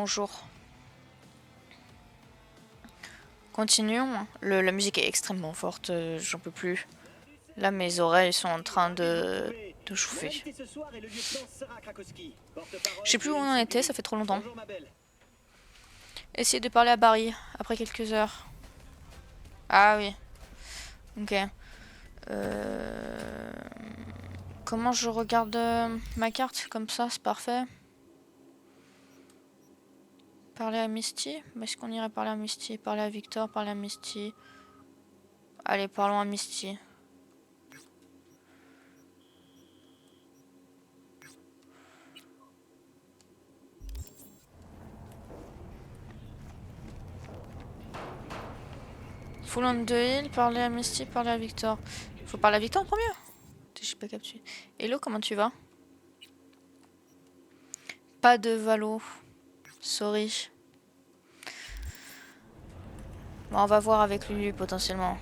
bonjour. Continuons. La musique est extrêmement forte, j'en peux plus. Là, mes oreilles sont en train de chauffer. Je sais plus où on en était, ça fait trop longtemps. Essayez de parler à Barry après quelques heures. Ah oui. Ok. Comment je regarde ma carte? Comme ça, c'est parfait. Parler à Misty? Est-ce qu'on irait parler à Misty? Parler à Victor, parler à Misty. Allez, parlons à Misty. Full on the hill, parler à Misty, parler à Victor. Faut parler à Victor en premier? J'ai pas capté. Hello, comment tu vas? Pas de Valo. Sorry. Bon, on va voir avec lui potentiellement.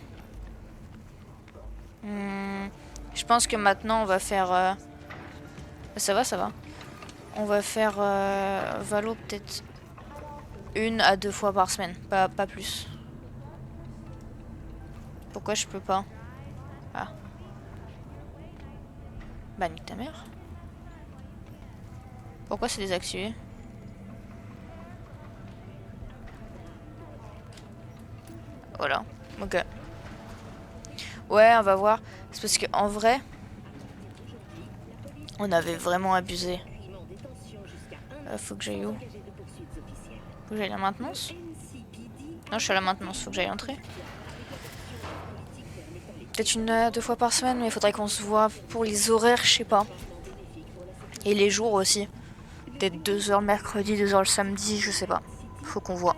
Je pense que maintenant on va faire... Ça va, ça va. On va faire Valo peut-être 1 à 2 fois par semaine, pas plus. Pourquoi je peux pas? Ah. Bah nique ta mère. Pourquoi c'est désactivé? Voilà. Ok. Ouais, on va voir. C'est parce qu'en vrai, on avait vraiment abusé. Faut que j'aille où? Faut que j'aille à la maintenance? Non, je suis à la maintenance, faut que j'aille entrer. Peut-être 1 à 2 fois par semaine, mais il faudrait qu'on se voit pour les horaires, je sais pas. Et les jours aussi. Peut-être 2 heures le mercredi, 2 heures le samedi, je sais pas. Faut qu'on voit.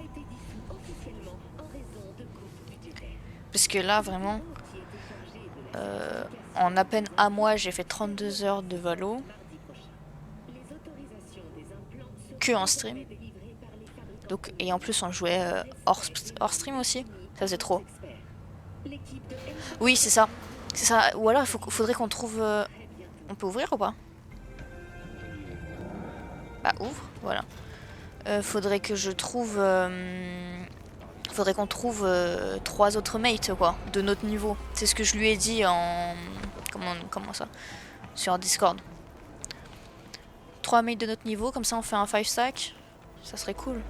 Parce que là, vraiment, en à peine un mois, j'ai fait 32 heures de Valo. Que en stream. Donc, et en plus, on jouait hors stream aussi. Ça faisait trop. Oui, c'est ça. C'est ça. Ou alors, faudrait qu'on trouve... On peut ouvrir ou pas? Bah, ouvre, voilà. Faudrait que je trouve... Faudrait qu'on trouve 3 autres mates, quoi, de notre niveau. C'est ce que je lui ai dit en... Comment ça? Sur Discord. 3 mates de notre niveau, comme ça on fait un 5 stack. Ça serait cool.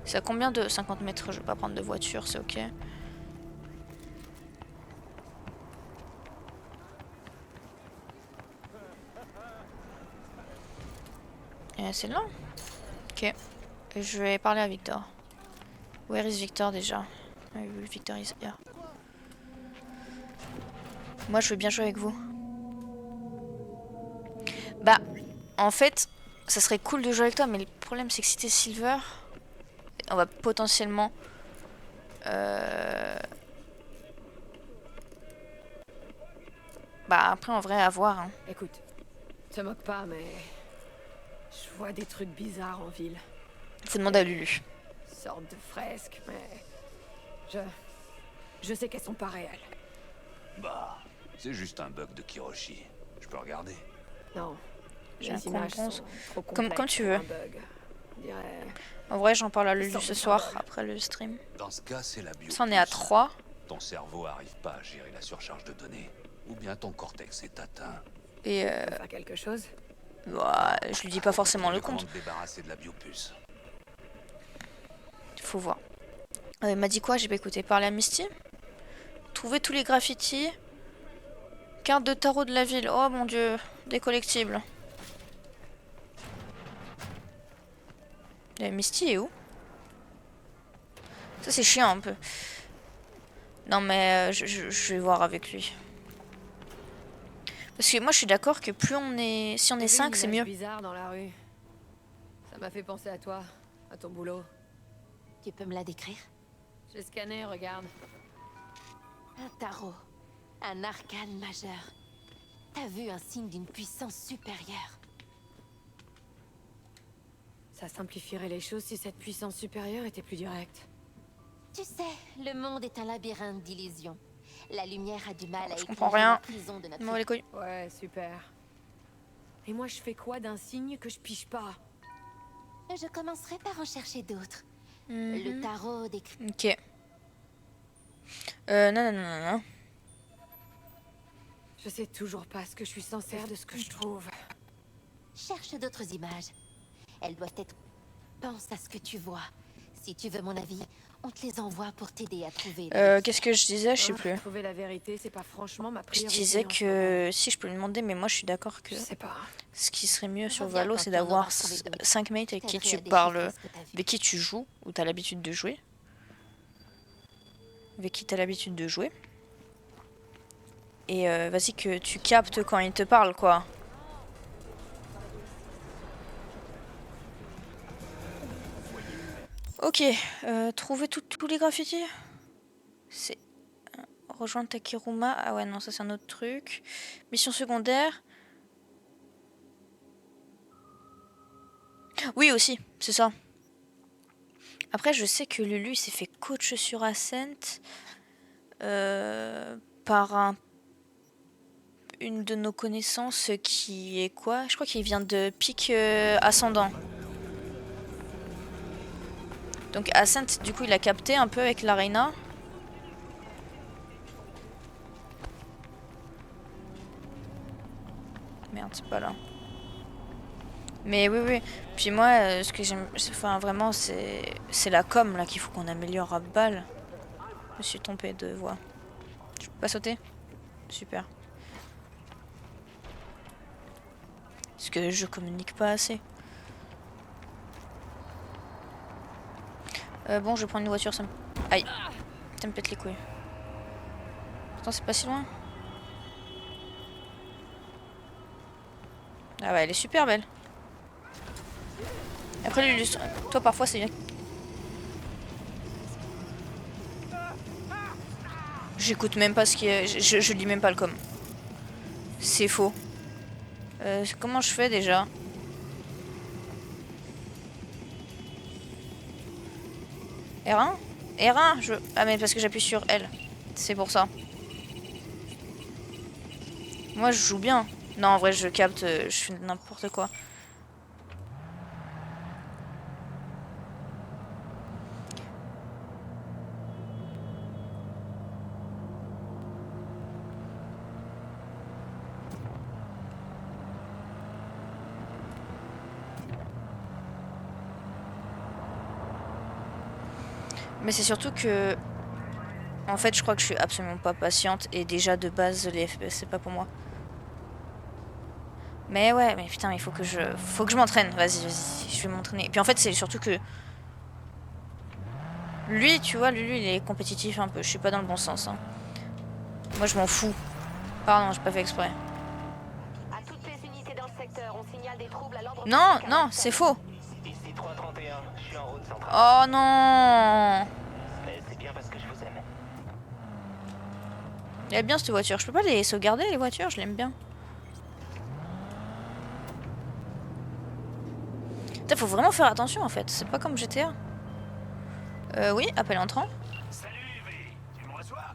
C'est à combien de 50 mètres? Je vais pas prendre de voiture, c'est ok. C'est là. Ok. Et je vais parler à Victor. Where is Victor déjà? Victor is here. Moi je veux bien jouer avec vous. Bah, en fait, ça serait cool de jouer avec toi, mais le problème c'est que si t'es Silver, on va potentiellement... Bah après en vrai à voir. Hein. Écoute, te moque pas, mais je vois des trucs bizarres en ville. Faut demander à Lulu. Sorte de fresques, mais je sais qu'elles sont pas réelles. Bah, c'est juste un bug de Kiroshi. Je peux regarder. Non, J'ai un les images compte sont trop complexes comme tu pour veux. un bug. On dirait... En vrai j'en parle à Lulu ce soir après le stream. Dans ce cas, c'est la bio. Ça on est à 3. Ton cerveau arrive pas à gérer la surcharge de données. Ou bien ton cortex est atteint. Et On peut faire quelque chose. bah, je lui dis pas forcément le compte. Débarrasser de la biopuce. Faut voir. Il m'a dit quoi? J'ai pas écouté. Parler à Misty. Trouver tous les graffitis. Carte de tarot de la ville. Oh mon dieu. Des collectibles. Misty est où? Ça c'est chiant un peu. Non mais je vais voir avec lui. Parce que moi je suis d'accord que plus on est... Si on est 5 c'est mieux. Bizarre dans la rue. Ça m'a fait penser à toi, à ton boulot. Tu peux me la décrire? J'ai scanné, regarde. Un tarot. Un arcane majeur. T'as vu un signe d'une puissance supérieure. Ça simplifierait les choses si cette puissance supérieure était plus directe. Tu sais, le monde est un labyrinthe d'illusions. La lumière a du mal à comprends éclairer rien. la prison de notre... Bon les couilles. Ouais, super. Et moi je fais quoi d'un signe que je pige pas? Je commencerai par en chercher d'autres. Mhm. Le tarot décrit... Ok. Non, non, non, non, non. Je sais toujours pas ce que je suis censée faire de ce que je trouve. Cherche d'autres images. Elles doivent être... Pense à ce que tu vois. Si tu veux mon avis, on te les envoie pour t'aider à trouver... Qu'est-ce que je disais? Je sais plus. Trouver la vérité, c'est pas franchement ma Je priorité. disais en ce moment. que si je peux lui demander, mais moi je suis d'accord que Je sais pas. ce qui serait mieux sur Reviens Valo, quand c'est tu en d'avoir auras trouvé d'autres. 5 mates avec qui T'aiderai tu à déchiffrer parles, ce que t'as vu. avec qui tu joues, ou t'as l'habitude de jouer. Avec qui t'as l'habitude de jouer. Et vas-y que tu captes quand il te parle, quoi. Ok, trouver tous les graffitis. C'est rejoindre Takiruma. Ah ouais, non, ça c'est un autre truc. Mission secondaire. Oui, aussi, c'est ça. Après, je sais que Lulu s'est fait coach sur Ascent par une de nos connaissances qui est quoi? Je crois qu'il vient de Pic Ascendant. Donc Ascent, du coup, il a capté un peu avec l'Arena. Merde, c'est pas là. Mais oui, oui. Puis moi, ce que j'aime, enfin vraiment, c'est la com là qu'il faut qu'on améliore à balle. Je me suis trompée de voix. Je peux pas sauter? Super. Parce que je communique pas assez. Bon, je vais prendre une voiture, ça me... Aïe. Ça me pète les couilles. Pourtant, c'est pas si loin. Ah ouais, elle est super belle. Après, l'illustre... Toi, parfois, c'est bien. J'écoute même pas ce qui est... Je lis même pas le com. C'est faux. Comment je fais déjà? R1? R1 je... Ah mais parce que j'appuie sur L. C'est pour ça. Moi je joue bien. Non en vrai je capte, je fais n'importe quoi. Mais c'est surtout que... En fait je crois que je suis absolument pas patiente. Et déjà de base les FPS c'est pas pour moi. Mais ouais, mais putain, il faut que je m'entraîne. Vas-y, vas-y, je vais m'entraîner. Et puis en fait, c'est surtout que lui, tu vois, lui, il est compétitif un peu. Je suis pas dans le bon sens. Hein. Moi, je m'en fous. Pardon, j'ai pas fait exprès. À toutes les unités dans le secteur, on signale des troubles à l'ordre public Non, à non, Marseille. c'est faux. Ici 331, je suis en route centrale. Oh non. Mais c'est bien parce que je vous aime. Elle est bien cette voiture. Je peux pas les sauvegarder, les voitures, je l'aime bien. Putain, faut vraiment faire attention en fait. C'est pas comme GTA. Oui, appel entrant. Salut UV, tu me reçois?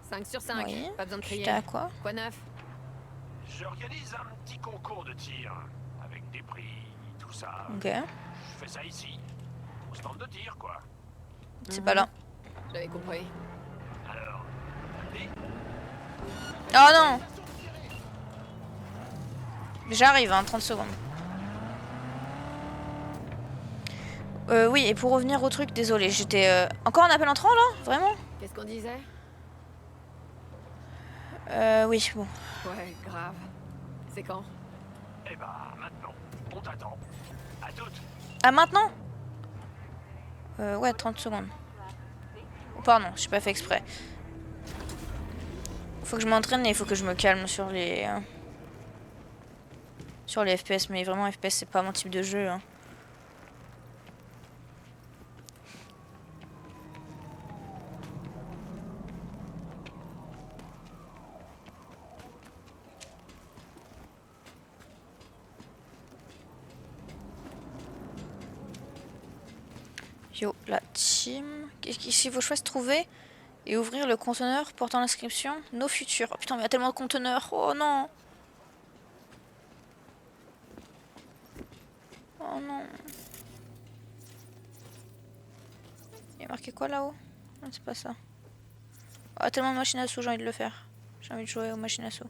5 sur 5. Oui. Pas besoin de crier. J'étais à quoi? Quoi neuf? J'organise un petit concours de tir. Avec des prix, tout ça. Ok. Je fais ça ici. Au stand de tir, quoi. C'est pas là. J'avais compris. Alors, allez. Oh non. J'arrive, hein, 30 secondes. Oui, et pour revenir au truc, désolé, j'étais... Encore un appel entrant, là? Vraiment? Qu'est-ce qu'on disait? Oui, bon. Ouais, grave. C'est quand? Eh bah, maintenant. On t'attend. À toutes. Ah, maintenant? Ouais, 30 secondes. Oh, pardon, j'ai pas fait exprès. Faut que je m'entraîne et il faut que je me calme sur les... sur les FPS, mais vraiment, FPS, c'est pas mon type de jeu, hein. Yo, la team. Qu'est-ce qu'il faut choisir, trouver et ouvrir le conteneur portant l'inscription Nos futurs. Oh putain, mais il y a tellement de conteneurs. Oh non. Oh non. marqué quoi là-haut? Non, c'est pas ça. Oh, tellement de machines à sous, j'ai envie de le faire. J'ai envie de jouer aux machines à sous.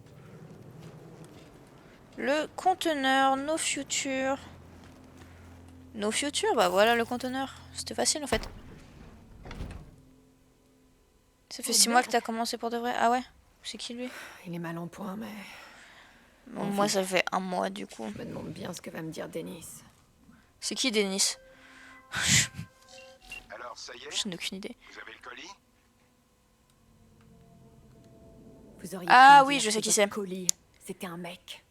Le conteneur, no future. No future, bah voilà le conteneur. C'était facile en fait. Ça fait 6 mois que t'as commencé pour de vrai. Ah ouais? C'est qui lui? Il est mal en point, mais... Bon, moi ça fait 1 mois du coup. Je me demande bien ce que va me dire Denis. C'est qui Denis? Alors, ça y est, Je n'ai aucune idée. vous avez le colis? Vous auriez Ah pu me oui, dire je sais que qui votre c'est. colis, c'était un mec.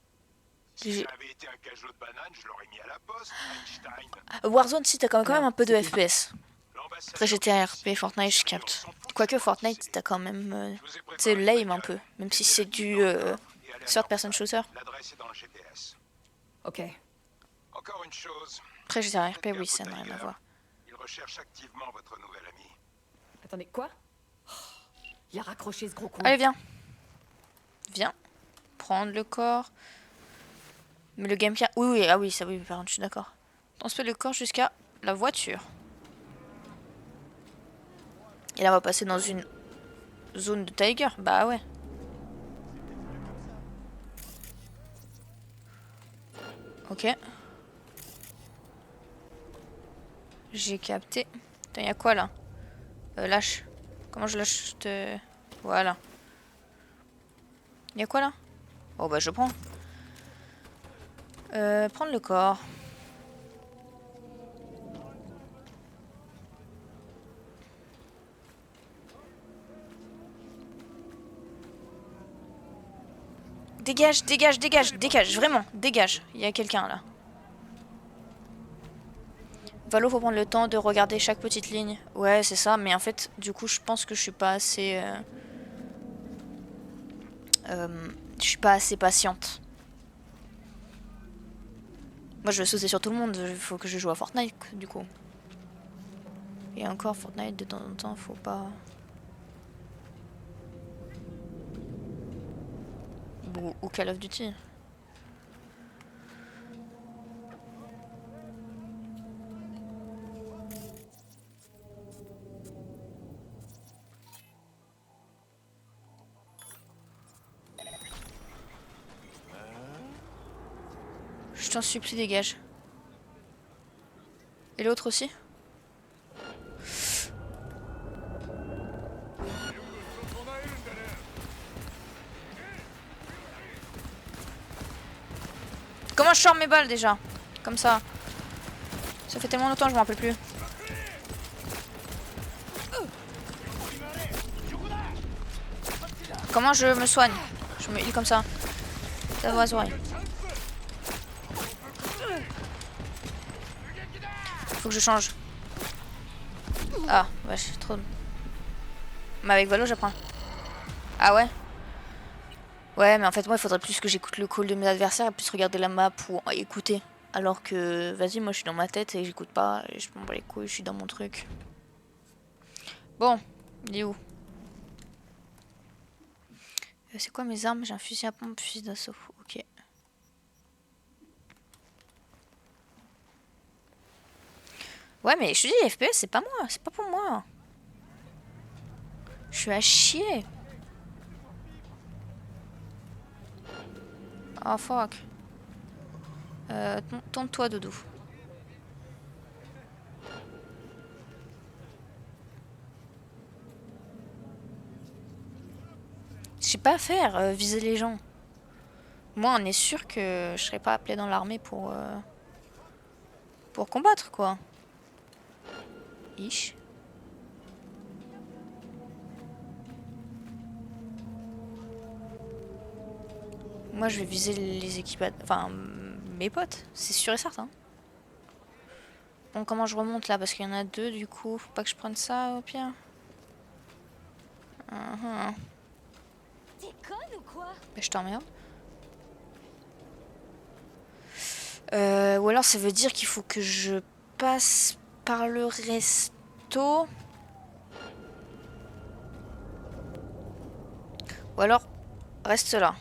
Si J'ai- ça avait été un cajot de banane, je l'aurais mis à la poste, Einstein. Warzone, si t'as quand même un peu de Alors, FPS. L'ambassadeur Après GTA, ici, RP, Fortnite, je sérieux, on capte. s'en fout, Quoique c'est Fortnite, c'est- t'as quand même... Je vous ai tu préparé sais, le lame un manual. peu. Même si Mettez c'est le du guide dans le corps et allez à third leur person place. shooter. L'adresse est dans le GPS. Ok. Encore une chose, Après GTA, faites RP, gaffe oui, au ça n'a rien à Tiger. voir. Il recherche activement votre nouvel ami. Attendez, quoi? Oh, il a raccroché ce gros con. Allez, viens. Viens. Prendre le corps. Mais le gameplay... Oui, oui, ah oui, ça oui, par contre, je suis d'accord. Transfère le corps jusqu'à la voiture. Et là, on va passer dans une zone de Tiger. Bah ouais. Ok. J'ai capté. Attends, y'a quoi là? Lâche. Comment je lâche Voilà. Y'a quoi là? Oh bah je prends. Prendre le corps. Dégage, dégage, dégage, dégage, vraiment, dégage. Il y a quelqu'un là. Valo, faut prendre le temps de regarder chaque petite ligne. Ouais, c'est ça, mais en fait, du coup, je pense que je suis pas assez... je suis pas assez patiente. Moi, je vais sauter sur tout le monde. Il faut que je joue à Fortnite, du coup. Et encore, Fortnite, de temps en temps, faut pas... Ou Call of Duty. Je t'en supplie, dégage. Et l'autre aussi? Comment je sors mes balles déjà? Comme ça. Ça fait tellement longtemps, je m'en rappelle plus. Comment je me soigne? Je me heal comme ça. Ça va, oreilles. Faut que je change. Ah, wesh, trop. Mais avec Valo, j'apprends. Ah ouais? Ouais, mais en fait, moi, il faudrait plus que j'écoute le call de mes adversaires et plus regarder la map ou écouter. Alors que, vas-y, moi, je suis dans ma tête et j'écoute pas. Et je m'en bats les couilles, je suis dans mon truc. Bon, il est où? C'est quoi mes armes? J'ai un fusil à pompe, fusil d'assaut. Ok. Ouais, mais je te dis, les FPS, c'est pas moi. C'est pas pour moi. Je suis à chier. Oh, fuck. Tourne-toi, Doudou. Je sais pas faire, viser les gens. Moi, on est sûr que je serais pas appelé dans l'armée pour combattre, quoi. Ish. Moi, je vais viser les équipages... Enfin, mes potes, c'est sûr et certain. Bon, comment je remonte là? Parce qu'il y en a 2, du coup. Faut pas que je prenne ça, au pire. T'es conne ou quoi? Bah, je t'emmerde. Ou alors, ça veut dire qu'il faut que je passe par le resto. Ou alors, reste là.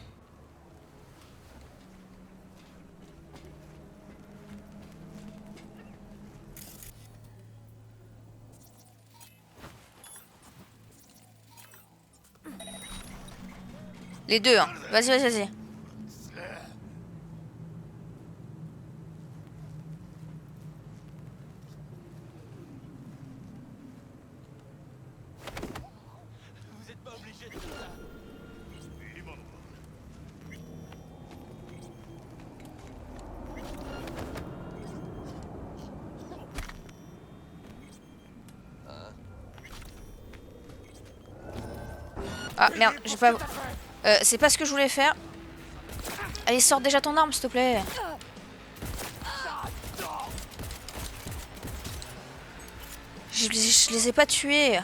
Les deux, hein. Vas-y, vas-y, vas-y. Ah merde, j'ai pas... c'est pas ce que je voulais faire. Allez, sors déjà ton arme, s'il te plaît. Je les ai pas tués.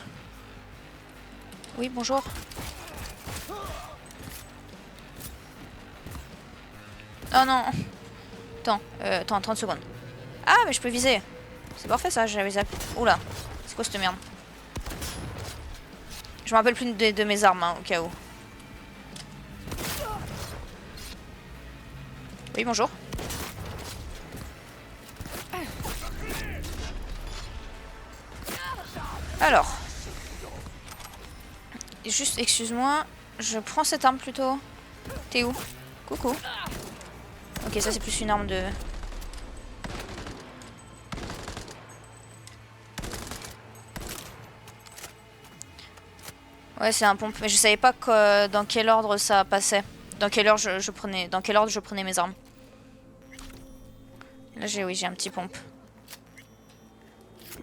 Oui, bonjour. Oh non. Attends, 30 secondes. Ah, mais je peux viser. C'est parfait ça, j'avais zappé. Oula, c'est quoi cette merde? Je me rappelle plus de mes armes, hein, au cas où. Oui, bonjour. Alors. Juste, excuse-moi. Je prends cette arme plutôt. T'es où? Coucou. Ok, ça c'est plus une arme de... Ouais, c'est un pompe. Mais je savais pas dans quel ordre ça passait. Dans quel ordre dans quel ordre je prenais mes armes. Là, j'ai un petit pompe.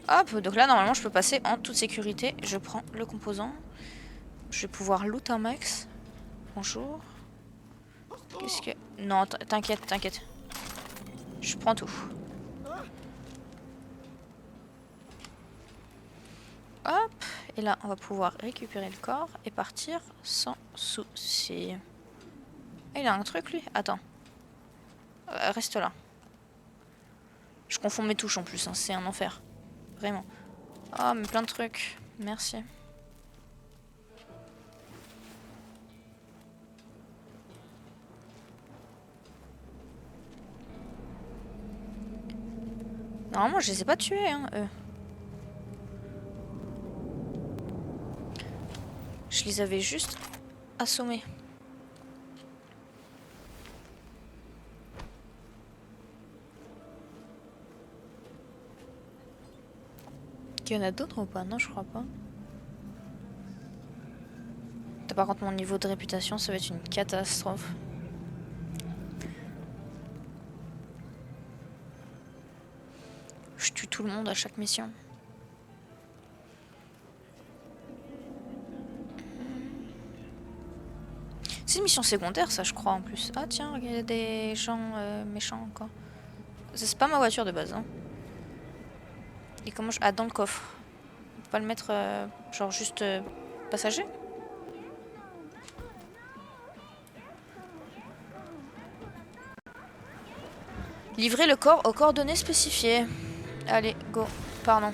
Hop, donc là, normalement, je peux passer en toute sécurité. Je prends le composant. Je vais pouvoir loot un max. Bonjour. Qu'est-ce que... Non, t'inquiète, t'inquiète. Je prends tout. Hop. Et là, on va pouvoir récupérer le corps et partir sans souci. Il a un truc, lui? Attends. Reste là. Je confonds mes touches en plus, hein. C'est un enfer. Vraiment. Oh, mais plein de trucs. Merci. Normalement, je les ai pas tués, hein, eux. Je les avais juste assommés. Il y en a d'autres ou pas? Non, je crois pas. Par contre, mon niveau de réputation, ça va être une catastrophe. Je tue tout le monde à chaque mission. C'est une mission secondaire, ça, je crois, en plus. Ah, tiens, il y a des gens méchants, encore. C'est pas ma voiture de base, hein. Et comment je... Ah, dans le coffre. On peut pas le mettre, genre, juste passager? Livrer le corps aux coordonnées spécifiées. Allez, go. Pardon.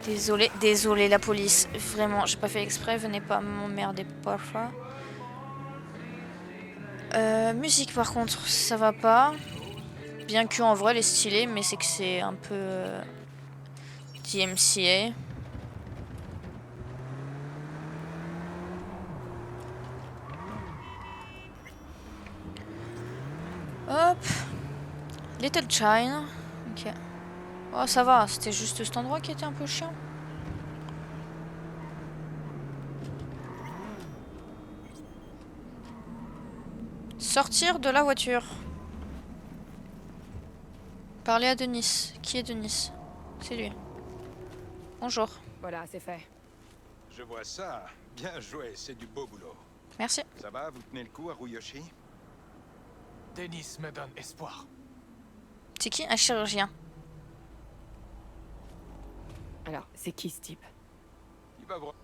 Désolé la police. Vraiment, j'ai pas fait exprès. Venez pas m'emmerder parfois. Musique par contre, ça va pas. Bien que en vrai elle est stylée, mais c'est que c'est un peu DMCA. Hop. Little China. Ok. Oh ça va, c'était juste cet endroit qui était un peu chiant. Sortir de la voiture. Parler à Denis. Qui est Denis? C'est lui. Bonjour. Voilà, c'est fait. Je vois ça. Bien joué, c'est du beau boulot. Merci. Ça va, vous tenez le coup, Haruyoshi? Denis me donne espoir. C'est qui? Un chirurgien. Alors, c'est qui ce type? Il va voir.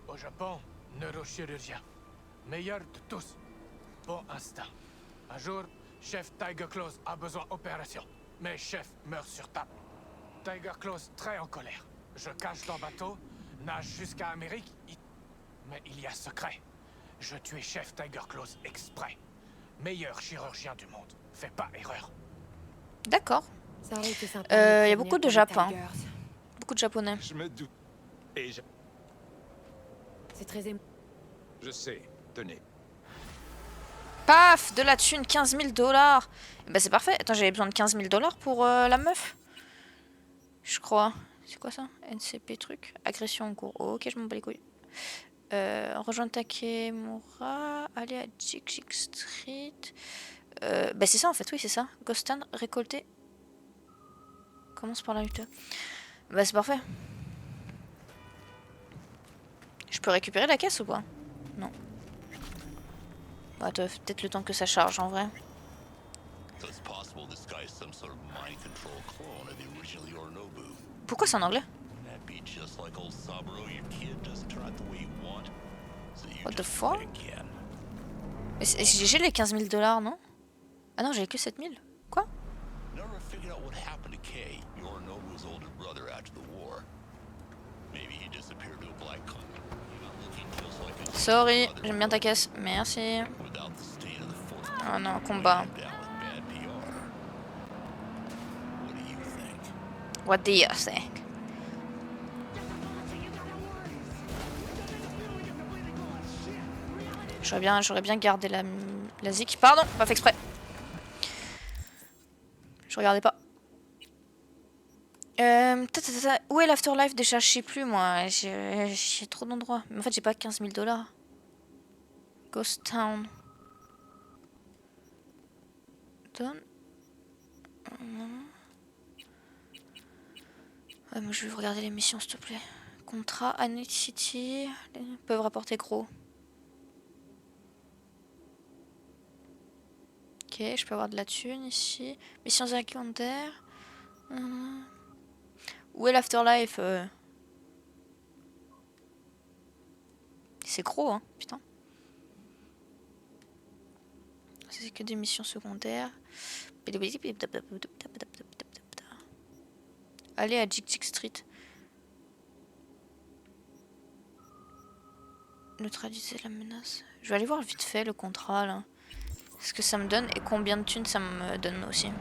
Au Japon, neurochirurgien. Meilleur de tous. Bon instinct. Un jour, chef Tiger Claws a besoin d'opération. Mais chef meurt sur table. Tiger Claws très en colère. Je cache dans bateau, nage jusqu'à Amérique. Mais il y a secret. Je tuais chef Tiger Claws exprès. Meilleur chirurgien du monde. Fais pas erreur. D'accord. Ça aurait été sympa. Y a beaucoup de Japon. Beaucoup de japonais. Je me doute. Et C'est très je sais. Tenez. Paf, de la thune, 15 000 $. Bah c'est parfait. Attends, j'avais besoin de 15 000 $ pour la meuf. Je crois. C'est quoi ça? NCP truc. Agression en cours. Oh, ok, je m'en bats les couilles. Rejoindre Takemura. Aller à Jig Street. Bah c'est ça en fait, oui c'est ça. Ghost Town, récolter. Commence par la lutte. Bah c'est parfait. Je peux récupérer la caisse ou pas? Non. Bah peut-être le temps que ça charge en vrai. Pourquoi c'est en anglais? What the fuck? J'ai les 15 000 $, non? Ah non, j'ai que 7 000. Quoi? Sorry, j'aime bien ta caisse. Merci. Oh non, combat. What do you think? J'aurais bien gardé la zik. Pardon, pas fait exprès. Je regardais pas. Où est l'afterlife déjà? Je sais plus moi. J'ai trop d'endroits. Mais en fait, j'ai pas 15 000 $. Ghost Town. Donne. Ouais, moi je vais regarder les missions s'il te plaît. Contrat, Annick City. Peuvent rapporter gros. Ok, je peux avoir de la thune ici. Missions secondaires. Où est l'afterlife? C'est gros, hein, putain. C'est que des missions secondaires. Allez à Jig Street. Neutraliser la menace. Je vais aller voir vite fait le contrat là. Ce que ça me donne et combien de thunes ça me donne aussi.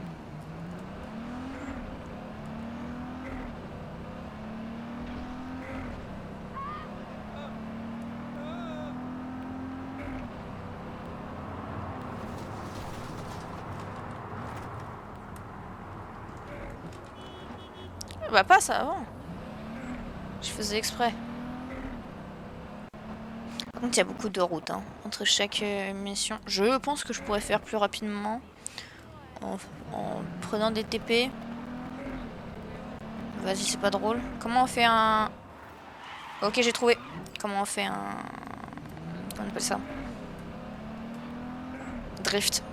Bah pas ça avant. Je faisais exprès. Par contre il y a beaucoup de routes hein, entre chaque mission. Je pense que je pourrais faire plus rapidement en prenant des TP. Vas-y c'est pas drôle. Comment on fait un... Ok j'ai trouvé. Comment on fait un... Comment on appelle ça? Drift.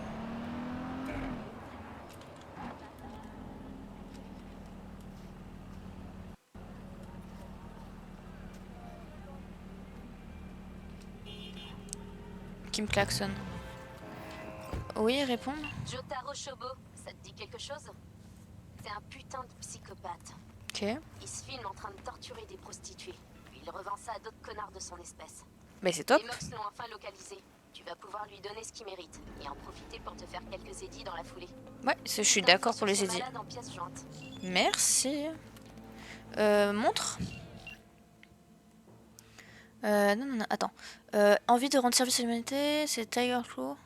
Qui me klaxonne. Oui, répondre. Jotaro Shobo, ça te dit quelque chose? C'est un putain de psychopathe. Ok. Il se filme en train de torturer des prostituées. Puis il revend ça à d'autres connards de son espèce. Mais c'est top. Les Mox l'ont enfin localisé. Tu vas pouvoir lui donner ce qu'il mérite. Et en profiter pour te faire quelques édits dans la foulée. Ouais, je suis d'accord pour les édits. Merci. Montre. Non, attends. Envie de rendre service à l'humanité, c'est Tiger Claw.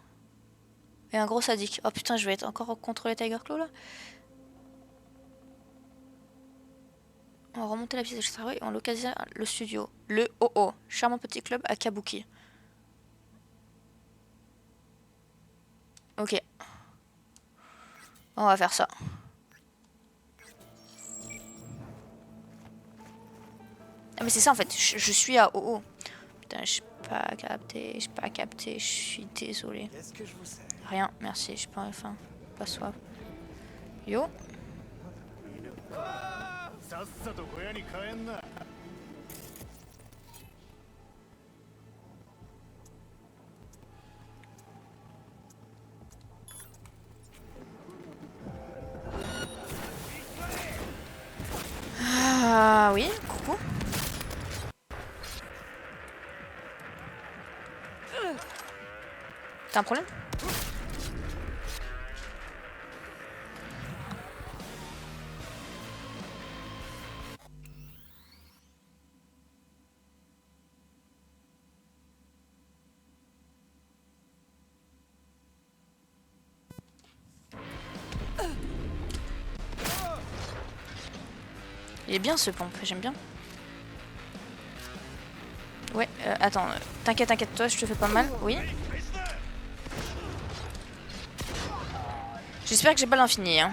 Et un gros sadique. Oh putain, je vais être encore contrôler Tiger Claw là. On va remonter la pièce de travail et on localise le studio. Le OO, charmant petit club à Kabuki. Ok. On va faire ça. Ah mais c'est ça en fait, je suis à OO. Putain, j'ai pas capté, je suis désolé. Rien, merci, j'ai pas faim. Pas soif. Yo. Ah oui, coucou. T'as un problème? Il est bien ce pompe, j'aime bien. Ouais, attends, t'inquiète, toi, je te fais pas mal, oui. J'espère que j'ai pas l'infini, hein.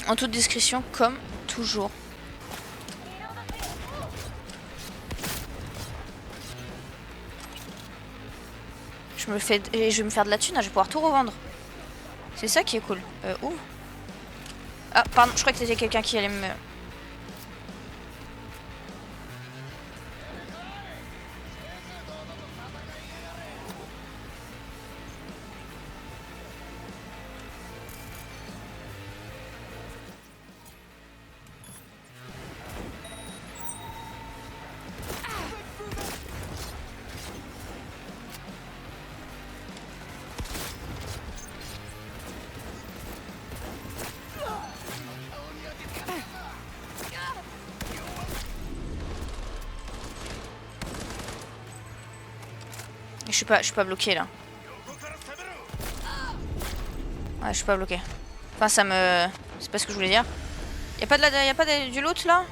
En toute discrétion, comme toujours. Je vais me faire de la thune, hein, je vais pouvoir tout revendre. C'est ça qui est cool. Où? Ah, pardon, je crois que c'était quelqu'un qui allait me... Je suis pas bloqué là. Ouais, je suis pas bloqué. Enfin, ça me... C'est pas ce que je voulais dire. Y'a pas du loot là?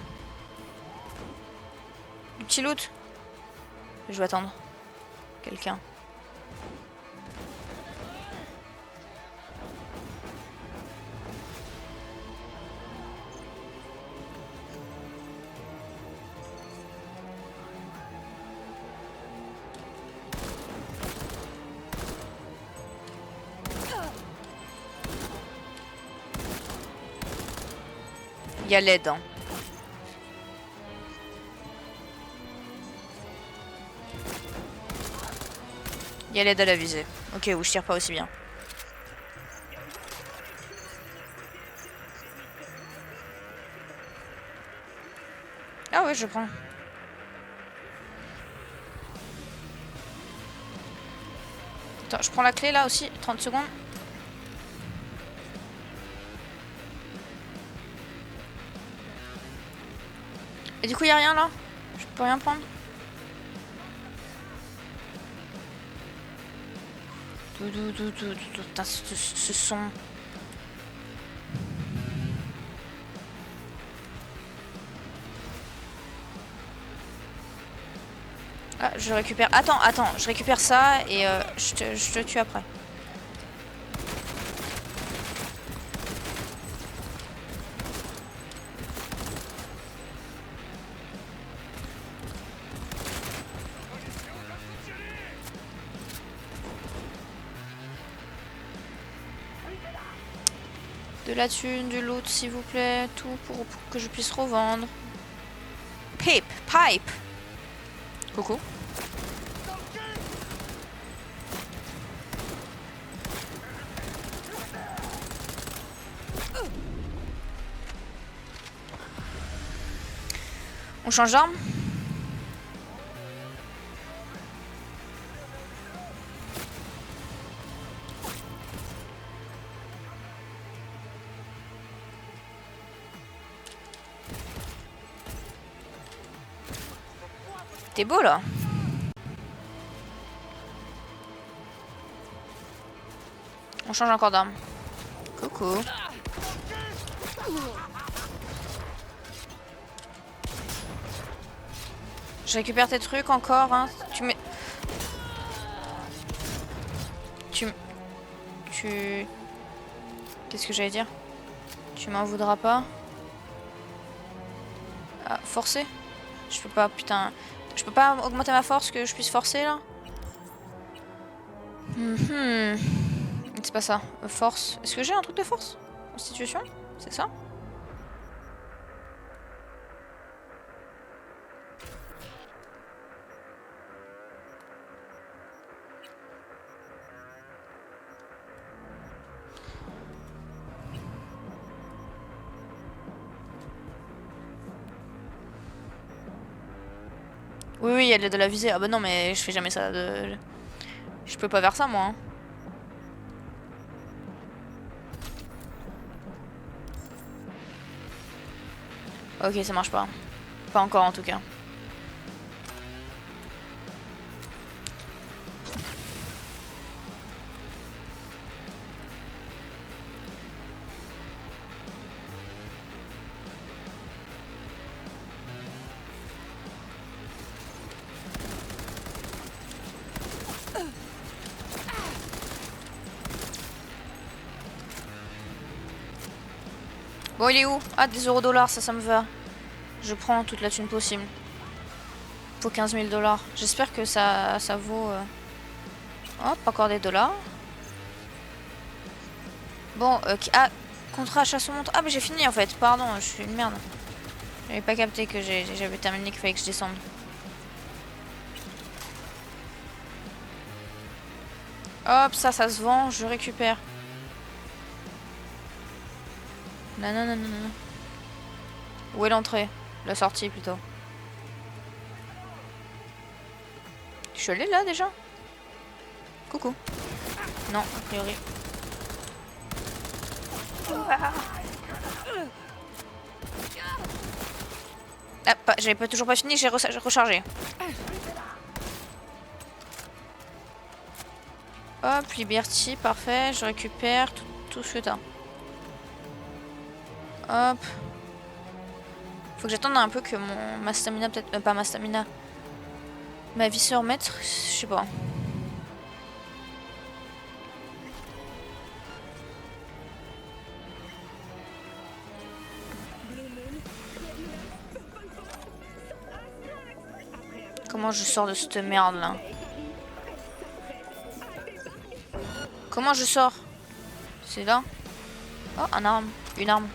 Du petit loot? Je vais attendre. Quelqu'un. Il y a l'aide. Hein. Il y a l'aide à la visée. Ok, où je tire pas aussi bien. Ah ouais, je prends. Attends, je prends la clé là aussi. 30 secondes. Et du coup, y a rien là? Je peux rien prendre? Putain, ce son. Ah, je récupère. Attends, je récupère ça et je te tue après. De la thune, du loot, s'il vous plaît. Tout pour que je puisse revendre. Pipe. Coucou. On change d'arme? T'es beau là. On change encore d'arme. Coucou. Je récupère tes trucs encore, hein. Qu'est-ce que j'allais dire? Tu m'en voudras pas? Ah, forcer? Je peux pas, putain. Je peux pas augmenter ma force, que je puisse forcer là? C'est pas ça. Force. Est-ce que j'ai un truc de force? Constitution? C'est ça? Oui, il y a de la visée. Ah bah non, mais je fais jamais ça. Je peux pas faire ça, moi. Hein. Ok, ça marche pas. Pas encore, en tout cas. Bon, il est où? Ah, des €, ça me va. Je prends toute la thune possible. Pour 15 000 $. J'espère que ça vaut... Hop, encore des dollars. Bon, ah, contrat achat se montre. Ah, mais j'ai fini en fait. Pardon, je suis une merde. J'avais pas capté que j'avais terminé, qu'il fallait que je descende. Hop, ça se vend, je récupère. Non, non, non, non, non. Où est l'entrée? La sortie plutôt. Je suis allée là déjà? Coucou. Non, a priori. Ah, j'avais toujours pas fini, j'ai rechargé. Hop, Liberty, parfait, je récupère tout ce tas. Hop. Faut que j'attende un peu que ma stamina, peut-être... pas ma stamina. Ma vie se remette, je sais pas. Comment je sors de cette merde là? Comment je sors? C'est là? Oh, un arme. Une arme.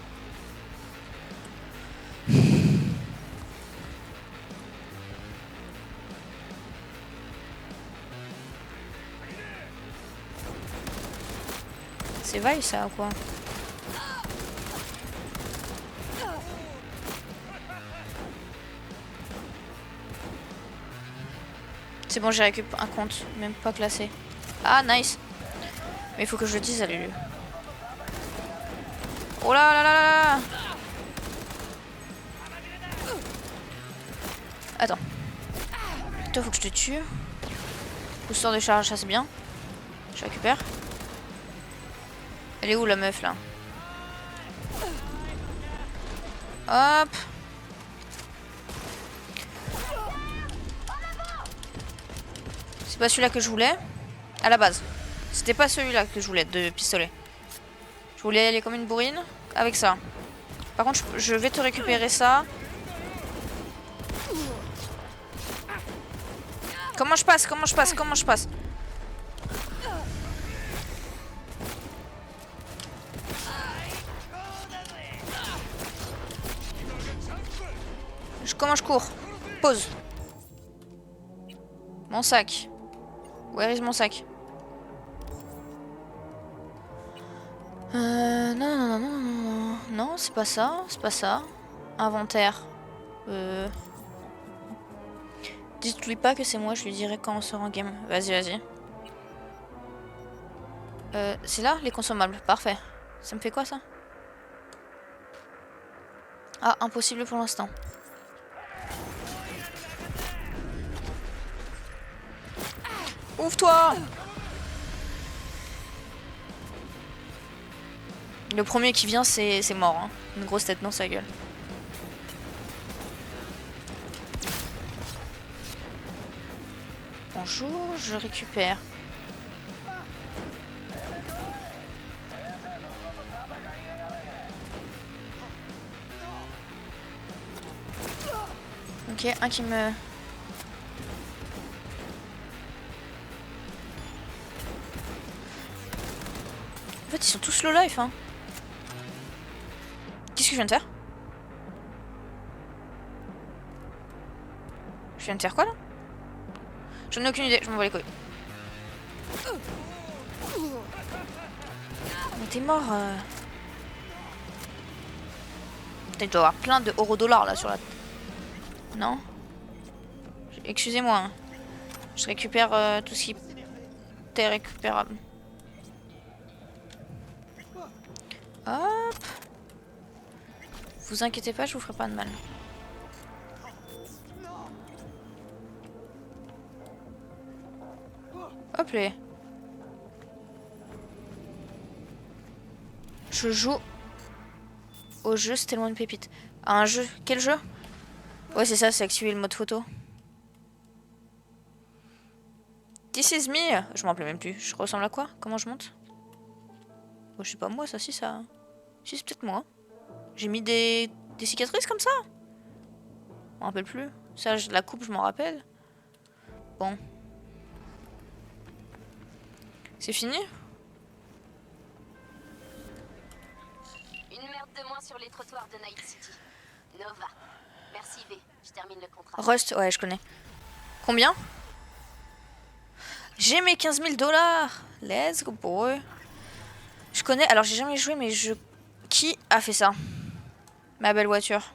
C'est vaille ça ou quoi? C'est bon, j'ai récupéré un compte, même pas classé. Ah, nice. Mais il faut que je le dise à Lulu. Oh là là là là! Attends. Toi, faut que je te tue. Booster de charge, ça c'est bien. Je récupère. Elle est où la meuf là? Hop. C'est pas celui-là que je voulais. À la base. C'était pas celui-là que je voulais de pistolet. Je voulais aller comme une bourrine avec ça. Par contre, je vais te récupérer ça. Comment je passe? Comment je passe? Comment je passe? Comment je cours? Pause. Mon sac. Where is mon sac? Non, non, non, non, non. Non, c'est pas ça. C'est pas ça. Inventaire. Dites-lui pas que c'est moi, je lui dirai quand on sort en game. Vas-y, vas-y. C'est là, les consommables. Parfait. Ça me fait quoi, ça? Ah, impossible pour l'instant. Ouvre-toi! Le premier qui vient, c'est mort. Hein. Une grosse tête dans sa gueule. Bonjour, je récupère. Ok, un qui me... En fait, ils sont tous low life, hein. Qu'est-ce que je viens de faire? Je viens de faire quoi, là? J'en ai aucune idée, je m'en bats les couilles. Mais t'es mort. Putain, il doit y avoir plein de €, là, sur la... Non? Excusez-moi. Hein. Je récupère tout ce qui est récupérable. Hop. Vous inquiétez pas, je vous ferai pas de mal. Hop là. Je joue au jeu, c'est tellement une pépite. À un jeu. Quel jeu? Ouais, c'est ça, c'est activer le mode photo. This is me. Je m'en rappelle même plus. Je ressemble à quoi? Comment je monte? Oh, je sais pas moi, ça, si ça. Si, c'est peut-être moi. J'ai mis des cicatrices comme ça? Je m'en rappelle plus. Ça, la coupe, je m'en rappelle. Bon. C'est fini? Une merde de moins sur les trottoirs de Night City. Nova. Merci V, je termine le contrat. Rust, ouais, je connais. Combien? J'ai mes 15 000 $. Let's go, boy. Je connais, alors j'ai jamais joué, mais je... Qui a fait ça? Ma belle voiture.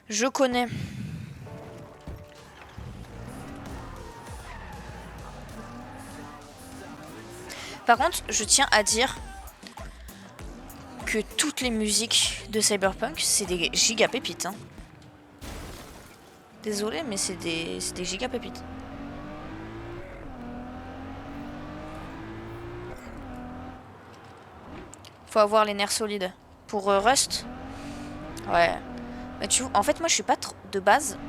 Je connais. Par contre, je tiens à dire que toutes les musiques de Cyberpunk, c'est des giga pépites. Hein. Désolé, mais c'est des giga pépites. Faut avoir les nerfs solides. Pour Rust, ouais. Mais tu vois, en fait, moi, je suis pas trop de base.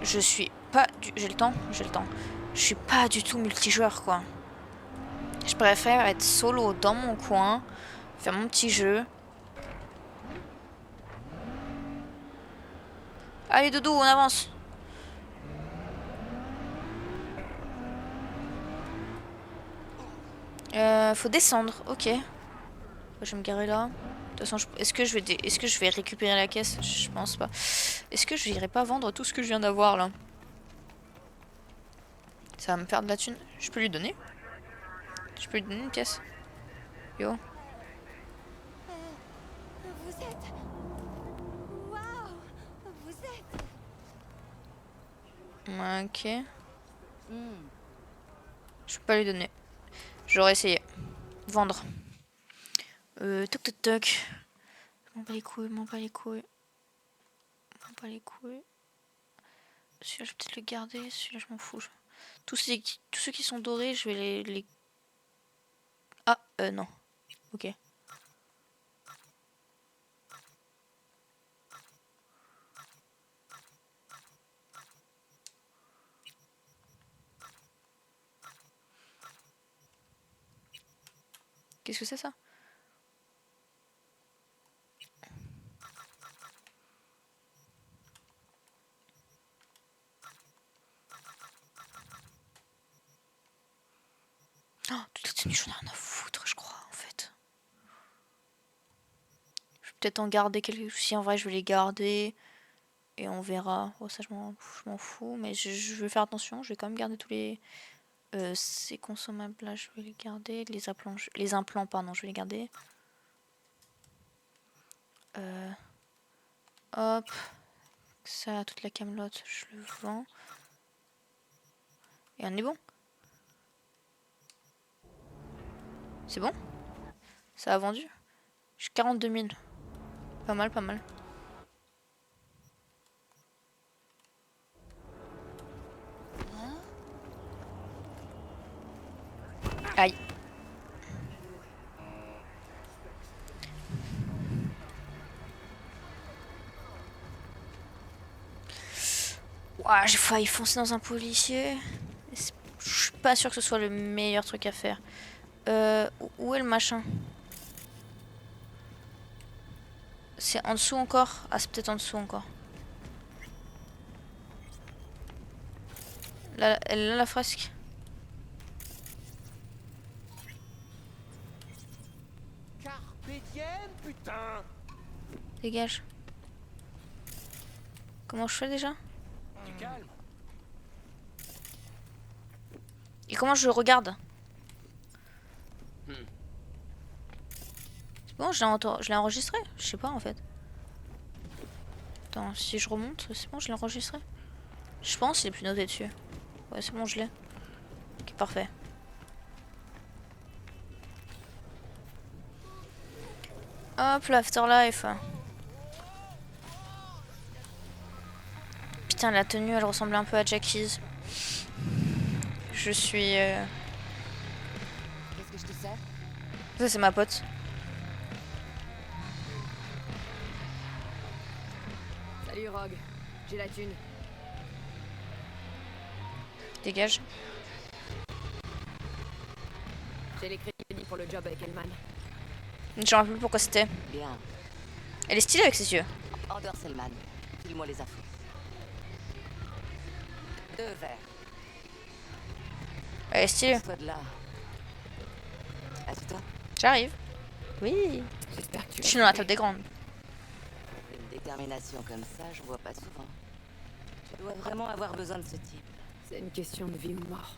Je suis pas du... J'ai le temps. Je suis pas du tout multijoueur, quoi. Je préfère être solo dans mon coin, faire mon petit jeu. Allez, Doudou, on avance. Faut descendre, ok. Je vais me garer là. De toute façon, est-ce que je vais récupérer la caisse? Je pense pas. Est-ce que je n'irai pas vendre tout ce que je viens d'avoir là? Ça va me faire de la thune. Je peux lui donner? Je peux lui donner une pièce? Yo. Vous êtes... Waouh. Vous êtes... Ok. Je peux pas lui donner. J'aurais essayé. Vendre. Toc toc toc. M'en bats les couilles. Celui-là, je vais peut-être le garder. Celui-là, je m'en fous. Tous ceux qui sont dorés, je vais les... Ah, non. Ok. Qu'est-ce que c'est ça? Oh, toute la tenue, j'en ai rien à foutre, je crois, en fait. Je vais peut-être en garder quelques... Si en vrai, je vais les garder. Et on verra. Oh, ça, je m'en fous. Mais je vais faire attention. Je vais quand même garder tous les... ces consommables là, je vais les garder. Les implants, pardon, je vais les garder. Hop. Ça, toute la camelote, je le vends. Et on est bon. C'est bon? Ça a vendu? J'ai 42 000. Pas mal, pas mal. Aïe. Ouah, j'ai failli foncer dans un policier. Je suis pas sûr que ce soit le meilleur truc à faire. Où est le machin? C'est en dessous encore? Ah, c'est peut-être en dessous encore. Là, elle est là, la fresque. Carpe diem, putain. Dégage. Comment je fais déjà? Du calme. Et comment je regarde? C'est bon, je l'ai enregistré? Je sais pas en fait. Attends, si je remonte, c'est bon, je l'ai enregistré. Je pense qu'il est plus noté dessus. Ouais, c'est bon, je l'ai. Ok, parfait. Hop, l'afterlife. Putain, la tenue, elle ressemble un peu à Jackie's. Je suis... Qu'est-ce que je te sers? Ça, c'est ma pote. Salut Rogue, j'ai la thune. Dégage. J'ai les crédits pour le job avec Hellman. Je me rappelle plus pourquoi c'était. Bien. Elle est stylée avec ses yeux. Andor Selman, file-moi les infos. 2 verres. Elle est stylée. Toi de là. Assieds-toi. J'arrive. Oui. J'espère que tu Je suis dans la table des grandes. Une détermination comme ça, je vois pas souvent. Tu dois vraiment avoir besoin de ce type. C'est une question de vie ou mort.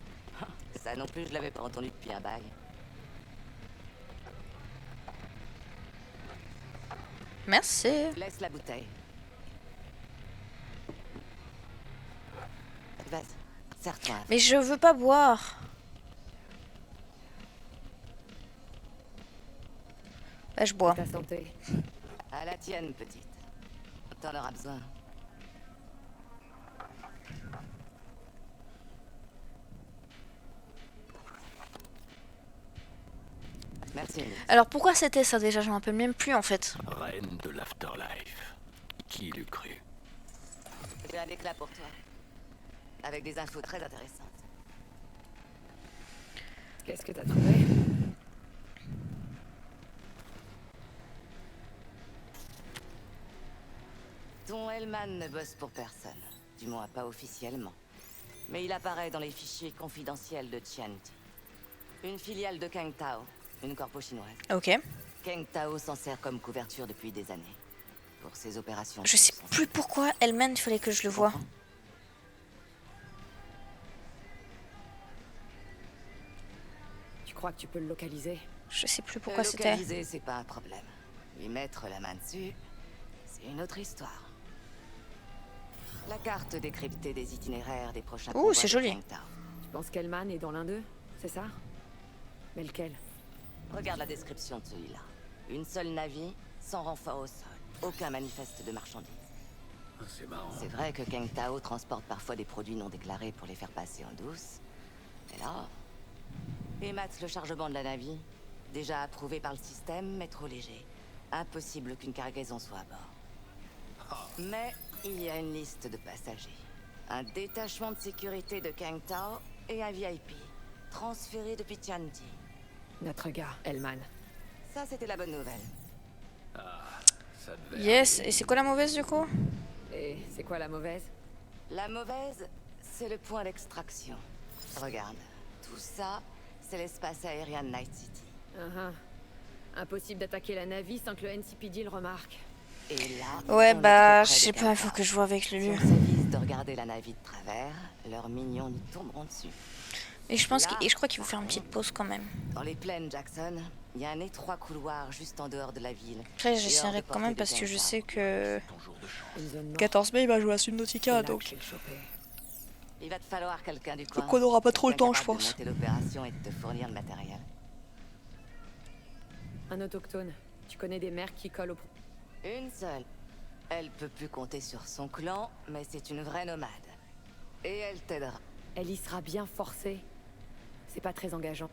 Ça non plus, je l'avais pas entendu depuis un bail. Merci. Laisse la bouteille. Vas-y, serre-toi. Mais je veux pas boire. Bah, je bois. Ta santé. À la tienne, petite. T'en auras besoin. Merci. Ellie. Alors pourquoi c'était ça déjà? Je m'en rappelle même plus en fait. Reine de l'Afterlife. Qui l'eût cru? J'ai un éclat pour toi. Avec des infos très intéressantes. Qu'est-ce que t'as trouvé? Ton Hellman ne bosse pour personne. Du moins pas officiellement. Mais il apparaît dans les fichiers confidentiels de Tianti. Une filiale de Kang Tao, une corpo chinoise. Ok. Kang Tao s'en sert comme couverture depuis des années. Pour ses opérations. Je sais plus pourquoi elle-même il fallait que je le voie. Tu crois que tu peux le localiser? Je sais plus pourquoi Le c'était. localiser, c'est pas un problème. Lui mettre la main dessus, c'est une autre histoire. La carte décryptée des itinéraires des prochains Ouh, convois c'est de joli. Kang Tao. Tu penses qu'Elman est dans l'un d'eux? C'est ça? Mais lequel? Regarde la description de celui-là. Une seule navire, sans renfort au sol. Aucun manifeste de marchandises. C'est marrant. C'est vrai que Kang Tao transporte parfois des produits non déclarés pour les faire passer en douce. Mais là... Émate le chargement de la navire. Déjà approuvé par le système, mais trop léger. Impossible qu'une cargaison soit à bord. Mais il y a une liste de passagers. Un détachement de sécurité de Kang Tao et un VIP. Transféré depuis Tianti. Notre gars, Elman. Ça, c'était la bonne nouvelle. Ça devait Yes. Et c'est quoi la mauvaise du coup? Et c'est quoi la mauvaise? La mauvaise, c'est le point d'extraction. Regarde, tout ça, c'est l'espace aérien de Night City. Impossible d'attaquer la navire sans que le NCPD le remarque. Et là, Ouais on est bah trop je près sais de pas, il Kang faut Tao. que je vois avec Si lui. on s'avise de regarder la navire de travers, leurs mignons nous tomberont dessus. Et je pense Là, et je crois qu'il faut faire une petite pause quand même. Dans les plaines Jackson, il y a un étroit couloir juste en dehors de la ville. Après et hors j'essaierai de quand même portée parce de que je Kang sais Tao. que ton jour de chance. Une zone nord. 14 mai il va jouer à C'est Subnautica là que donc je vais le choper. Il va te falloir quelqu'un du coin. qu'on aura pas trop le quelqu'un temps, je capable de pense. monter l'opération et de te fournir le matériel. Un autochtone. Tu connais des mères qui collent au... Une seule. Elle peut plus compter sur son clan, mais c'est une vraie nomade. Et elle t'aidera. Elle y sera bien forcée. C'est pas très engageant.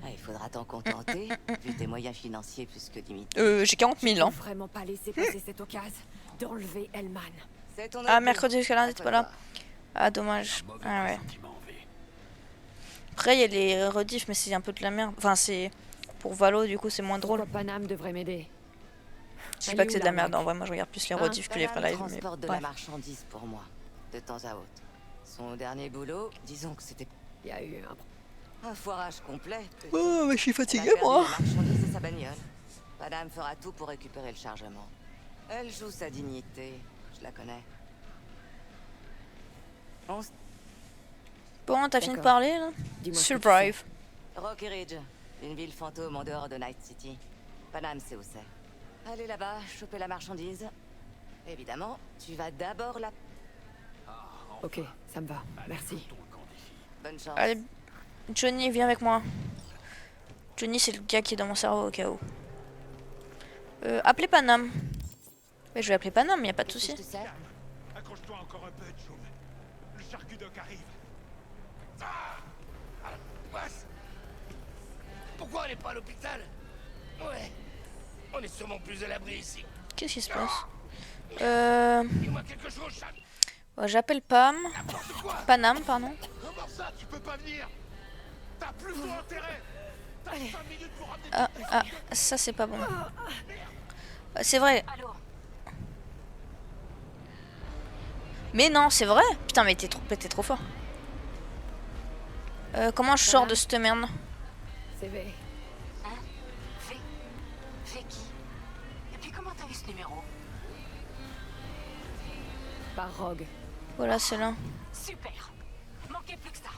Ah, il faudra t'en contenter, vu tes moyens financiers plus que limités. J'ai 40 000 Faut hein. vraiment pas laisser passer cette occasion d'enlever Elman. C'est ton Ah avis. mercredi jusqu'à lundi À t'es toi pas de là. voir. Ah dommage. Mauvais Ah ouais. pressentiment, V. Après il y a les rediffs mais c'est un peu de la merde. Enfin c'est pour Valo du coup c'est moins drôle. Pourquoi Panam devrait m'aider? Je dis pas que c'est de la merde en vrai, moi je regarde plus les Hein, rediffs que les vrais Panam lives mais transporte de bref. la marchandise pour moi, de temps à autre. Son dernier boulot, disons que c'était Il y a eu un... un foirage complet. Oh mais je suis Elle a fatigué perdu moi. la marchandise et sa bagnole. Madame fera tout pour récupérer le chargement. Elle joue sa dignité, je la connais. On s- Bon t'as fini de D'accord. parler là? Dis-moi ce que tu Surprise. Rocky Ridge, une ville fantôme en dehors de Night City. Panam sait où c'est. Allez là-bas, choper la marchandise. Évidemment, tu vas d'abord la... Ok, ça me va. Merci. Bonne chance. Allez Johnny viens avec moi. Johnny c'est le gars qui est dans mon cerveau au cas où. Appelez Panam. Ouais, je vais appeler Panam, y a pas de souci. Je te sers. Accroche-toi encore un peu, Joe. Le charcudoc arrive. Pourquoi elle est pas à l'hôpital? Ouais. On est sûrement plus à l'abri ici. Qu'est-ce qui se passe? Dis-moi quelque chose, Chad. Ouais, j'appelle Pam. N'importe quoi. Panam, pardon. Comment ça, tu peux pas venir? T'as plus ton intérêt. Ah, ça c'est pas bon. C'est vrai. Mais non, c'est vrai. Putain, mais t'es trop fort. Comment je sors de cette merde? C'est V. Hein? V qui? Et puis comment t'as eu ce numéro? Par Rogue. Voilà, c'est là. Super. Manquait plus que ça.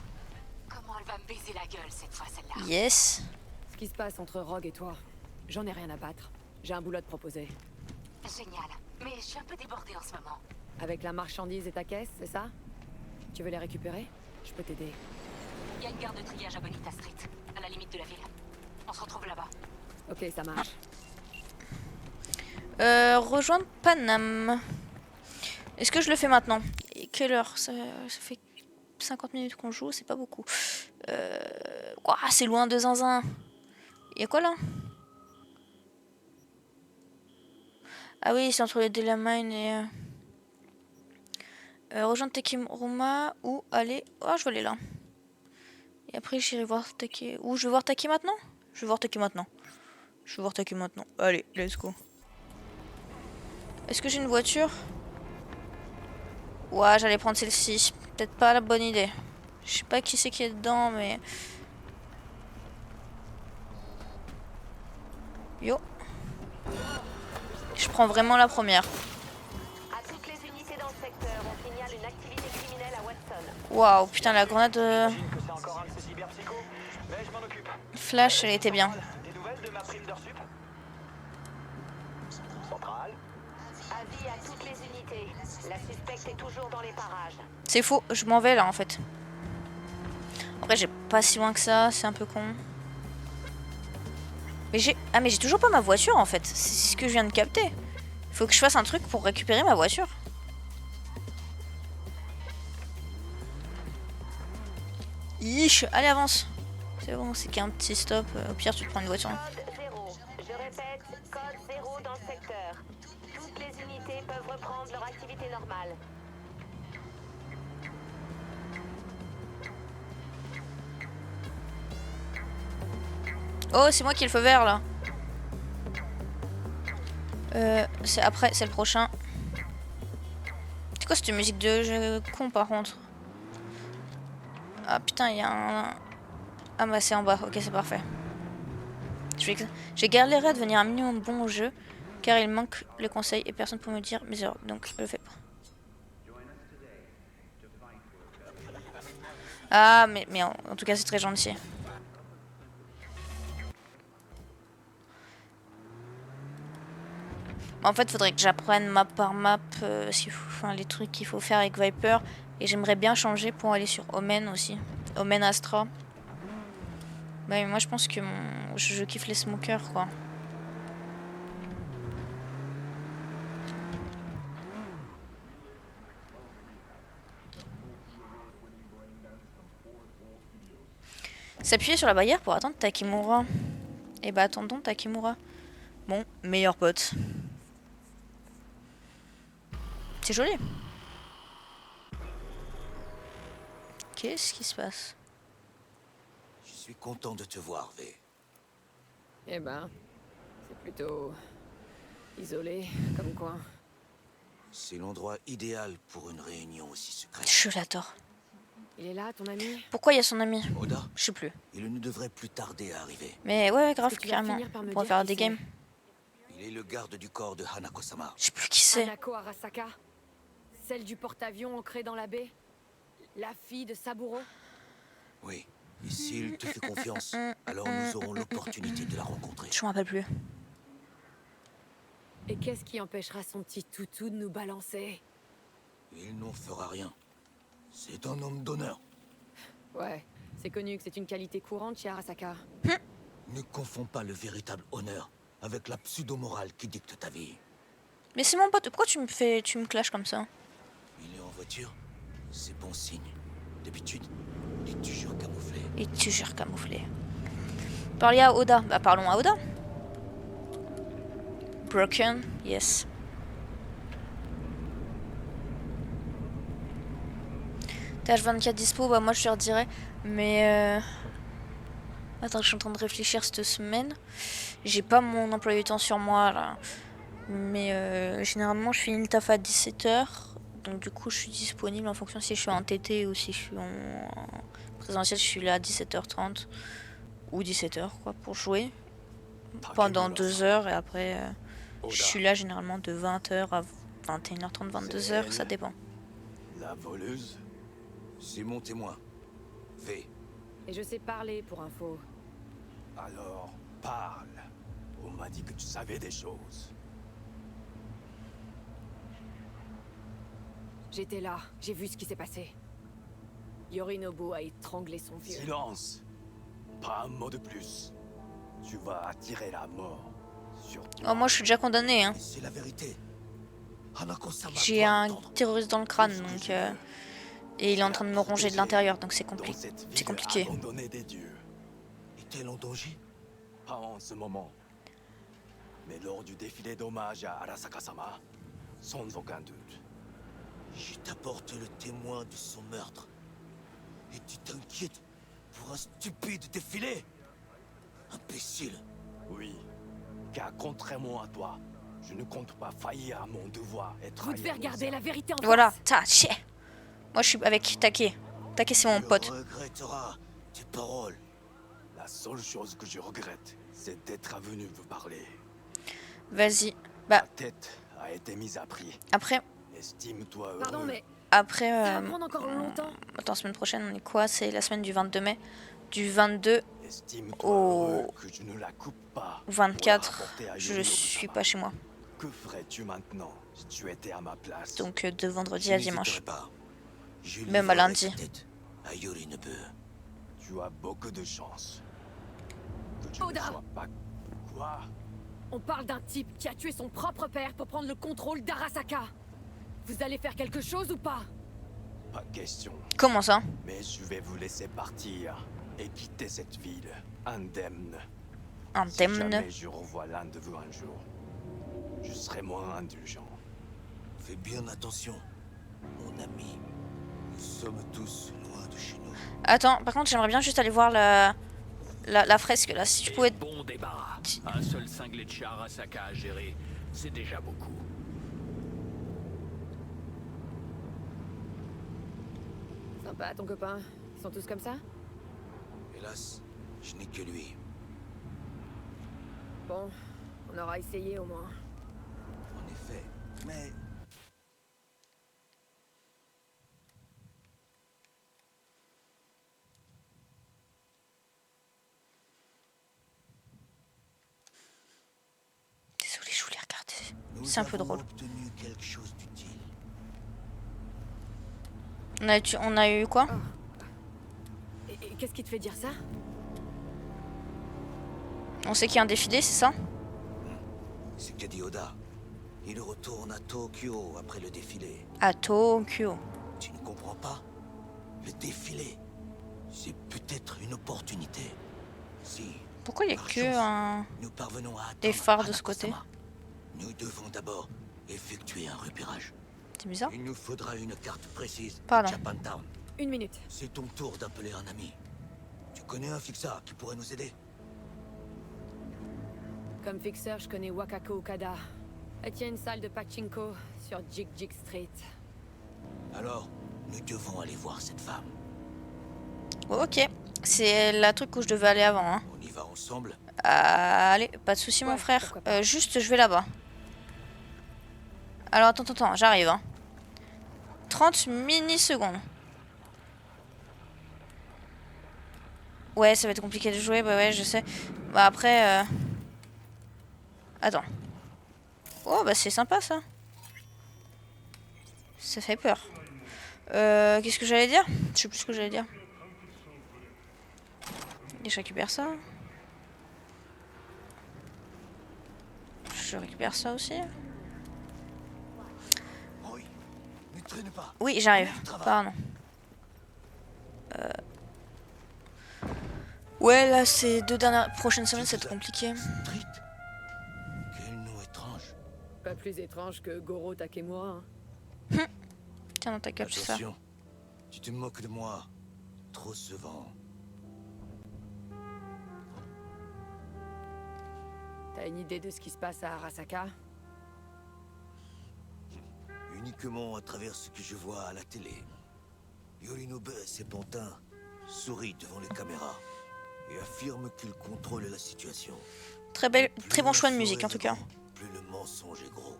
Comment elle va me baiser la gueule cette fois, celle-là? Yes. Ce qui se passe entre Rogue et toi, j'en ai rien à battre. J'ai un boulot à te proposer. Génial. Mais je suis un peu débordée en ce moment. Avec la marchandise et ta caisse, c'est ça? Tu veux les récupérer? Je peux t'aider. Il y a une gare de triage à Bonita Street, à la limite de la ville. On se retrouve là-bas. Ok, ça marche. Rejoindre Paname. Est-ce que je le fais maintenant? Et quelle heure? Ça fait 50 minutes qu'on joue, c'est pas beaucoup. Ouah, c'est loin de zinzin. Y'a quoi là? Ah oui, c'est entre les Delamine et... rejoindre Takimura ou aller... Oh, je vais aller là. Et après, j'irai voir Taki... Ou je vais voir Taki maintenant? Je vais voir Taki maintenant. Je vais voir Taki maintenant. Allez, let's go. Est-ce que j'ai une voiture? Ouais, j'allais prendre celle-ci. Peut-être pas la bonne idée. Je sais pas qui c'est qui est dedans, mais... Yo. Je prends vraiment la première. À toutes les unités dans le secteur, on signale une activité criminelle à Watson. Waouh, putain, la grenade... Flash, elle était bien. Avis à toutes les unités. La suspecte est toujours dans les parages. C'est faux, je m'en vais là en fait. Après, j'ai pas si loin que ça, c'est un peu con. Mais j'ai... Ah, mais j'ai toujours pas ma voiture en fait. C'est ce que je viens de capter. Faut que je fasse un truc pour récupérer ma voiture. Ish, allez, avance. C'est bon, c'est qu'un petit stop. Au pire, tu te prends une voiture. Code 0. Je répète, code 0 dans le secteur. Toutes les unités peuvent reprendre leur activité normale. Oh, c'est moi qui ai le feu vert là. C'est après, c'est le prochain. C'est quoi cette musique de jeu con par contre? Ah putain, il y a un... Ah bah c'est en bas, ok c'est parfait. J'ai galéré à devenir un minimum bon au jeu, car il manque les conseils et personne pour me dire mes erreurs, donc je le fais pas. Ah mais en tout cas c'est très gentil. En fait, faudrait que j'apprenne map par map les trucs qu'il faut faire avec Viper. Et j'aimerais bien changer pour aller sur Omen aussi. Omen Astra. Bah, mais moi, je pense que je kiffe les smokers, quoi. S'appuyer sur la barrière pour attendre Takimura. Et bah, attendons Takimura. Bon, meilleur pote. C'est joli. Qu'est-ce qui se passe? Je suis content de te voir, V. Eh ben, c'est plutôt... isolé, comme coin. C'est l'endroit idéal pour une réunion aussi secrète. Je l'adore. Il est là, ton ami? Pourquoi il y a son ami? Oda, je sais plus. Il ne devrait plus tarder à arriver. Mais ouais, grave, Est-ce que tu vas carrément. finir par me On pourrait dire faire qui des c'est? games. Il est le garde du corps de Hanako-sama. Je sais plus qui c'est. Hanako Arasaka? Celle du porte-avions ancré dans la baie? La fille de Saburo? Oui. Et s'il te fait confiance, alors nous aurons l'opportunité de la rencontrer. Je m'en rappelle plus. Et qu'est-ce qui empêchera son petit toutou de nous balancer? Il n'en fera rien. C'est un homme d'honneur. Ouais, c'est connu que c'est une qualité courante chez Arasaka. Ne confonds pas le véritable honneur avec la pseudo-morale qui dicte ta vie. Mais c'est mon pote, pourquoi tu me clashes comme ça? Il est en voiture, c'est bon signe. D'habitude, il est toujours camouflé. Il est toujours camouflé. Parlez à Oda. Bah parlons à Oda. Broken, yes. T'as H24 dispo, bah moi je te redirai. Mais Attends, je suis en train de réfléchir cette semaine. J'ai pas mon emploi du temps sur moi là. Mais généralement, je finis le taf à 17h. Donc du coup, je suis disponible en fonction si je suis en TT ou si je suis en présentiel. Je suis là à 17h30 ou 17h quoi pour jouer pendant 2 heures. Et après, je suis là généralement de 20h à 21h30, 22h. Ça dépend. La voleuse? C'est mon témoin. V. Et je sais parler pour info. Alors, parle. On m'a dit que tu savais des choses. J'étais là, j'ai vu ce qui s'est passé. Yorinobu a étranglé son vieux. Silence. Pas un mot de plus. Tu vas attirer la mort sur toi. Oh, moi je suis déjà condamné hein. C'est la vérité. J'ai un terroriste dans le crâne donc et il est en train de me ronger de l'intérieur donc c'est compliqué. Des dieux. Est-elle en danger? Pas en ce moment. Mais lors du défilé d'hommage à Arasaka-sama, sans aucun doute. Je t'apporte le témoin de son meurtre. Et tu t'inquiètes pour un stupide défilé? Imbécile. Oui, car contrairement à toi, je ne compte pas faillir à mon devoir et Vous trahir devez regarder la vérité en Voilà, face. chier. Moi je suis avec Take. Take c'est mon pote. Tu regretteras tes paroles. La seule chose que je regrette, c'est d'être venu vous parler. Vas-y. Bah, Ta tête a été mise à prix. après, Estime-toi heureux. Pardon, mais après, ça va prendre encore longtemps. attends, semaine prochaine, on est quoi? C'est la semaine du 22 mai. Du 22 Estime-toi au heureux que je ne la coupe pas. 24, pour la rapporter à je Yorinobu-sama. suis pas chez moi. Que ferais-tu maintenant si tu étais à ma place? Donc de vendredi Je à n'hésiterai dimanche. pas. Je Même à livrerai lundi. ta tête à Yorinobu. Tu as beaucoup de chance. Que tu Oda ne sois pas... Quoi? On parle d'un type qui a tué son propre père pour prendre le contrôle d'Arasaka. Vous allez faire quelque chose ou pas? Pas question. Comment ça? Mais je vais vous laisser partir et quitter cette ville indemne. Si Indemne. jamais je revois l'un de vous un jour, je serai moins indulgent. Fais bien attention, mon ami. Nous sommes tous loin de chez nous. Attends, par contre, j'aimerais bien juste aller voir la fresque là. Si tu pouvais. Bon débarras. Un seul cinglé de char Arasaka à gérer, c'est déjà beaucoup. Sympa ton copain. Ils sont tous comme ça? Hélas, je n'ai que lui. Bon, on aura essayé au moins. En effet, mais... Désolé, je voulais regarder. Nous C'est un peu avons drôle. obtenu quelque chose d'utile. On a eu quoi? Et qu'est-ce qui te fait dire ça? On sait qu'il y a un défilé, c'est ça? C'est qu'a dit Oda. Il retourne à Tokyo après le défilé. À Tokyo. Tu ne comprends pas? Le défilé, c'est peut-être une opportunité. Si, Pourquoi il y a par que chance, un... nous parvenons à des atteindre phares de ce côté? Hanako-sama, nous devons d'abord effectuer un repérage. C'est bizarre. Il nous faudra une carte précise Pardon. de Japantown. 1 minute. C'est ton tour d'appeler un ami. Tu connais un fixeur qui pourrait nous aider? Comme fixeur, je connais Wakako Okada. Elle tient une salle de pachinko sur Jig Street. Alors, nous devons aller voir cette femme. Ok. C'est la truc où je devais aller avant. Hein. On y va ensemble? Allez, pas de soucis, mon Ouais, frère. pourquoi pas. Juste, je vais là-bas. Alors, attends, j'arrive. Hein. 30 millisecondes. Ouais, ça va être compliqué de jouer, bah ouais, je sais. Bah après... Attends. Oh, bah c'est sympa, ça. Ça fait peur. Qu'est-ce que j'allais dire? Je sais plus ce que j'allais dire. Et je récupère ça. Je récupère ça aussi. Oui, ne traîne pas. Oui, j'arrive. Pardon. Ouais, là, ces 2 dernières prochaines semaines, ça va être compliqué. Street. Quel nom étrange. Pas plus étrange que Goro Takemura. Tiens, dans ta gueule, ça. Attention, tu te moques de moi. Trop souvent. T'as une idée de ce qui se passe à Arasaka? Uniquement à travers ce que je vois à la télé. Yorinobu et ses pantins sourient devant les caméras et affirment qu'ils contrôlent la situation. Très bon choix de musique en tout cas. Plus le mensonge est gros.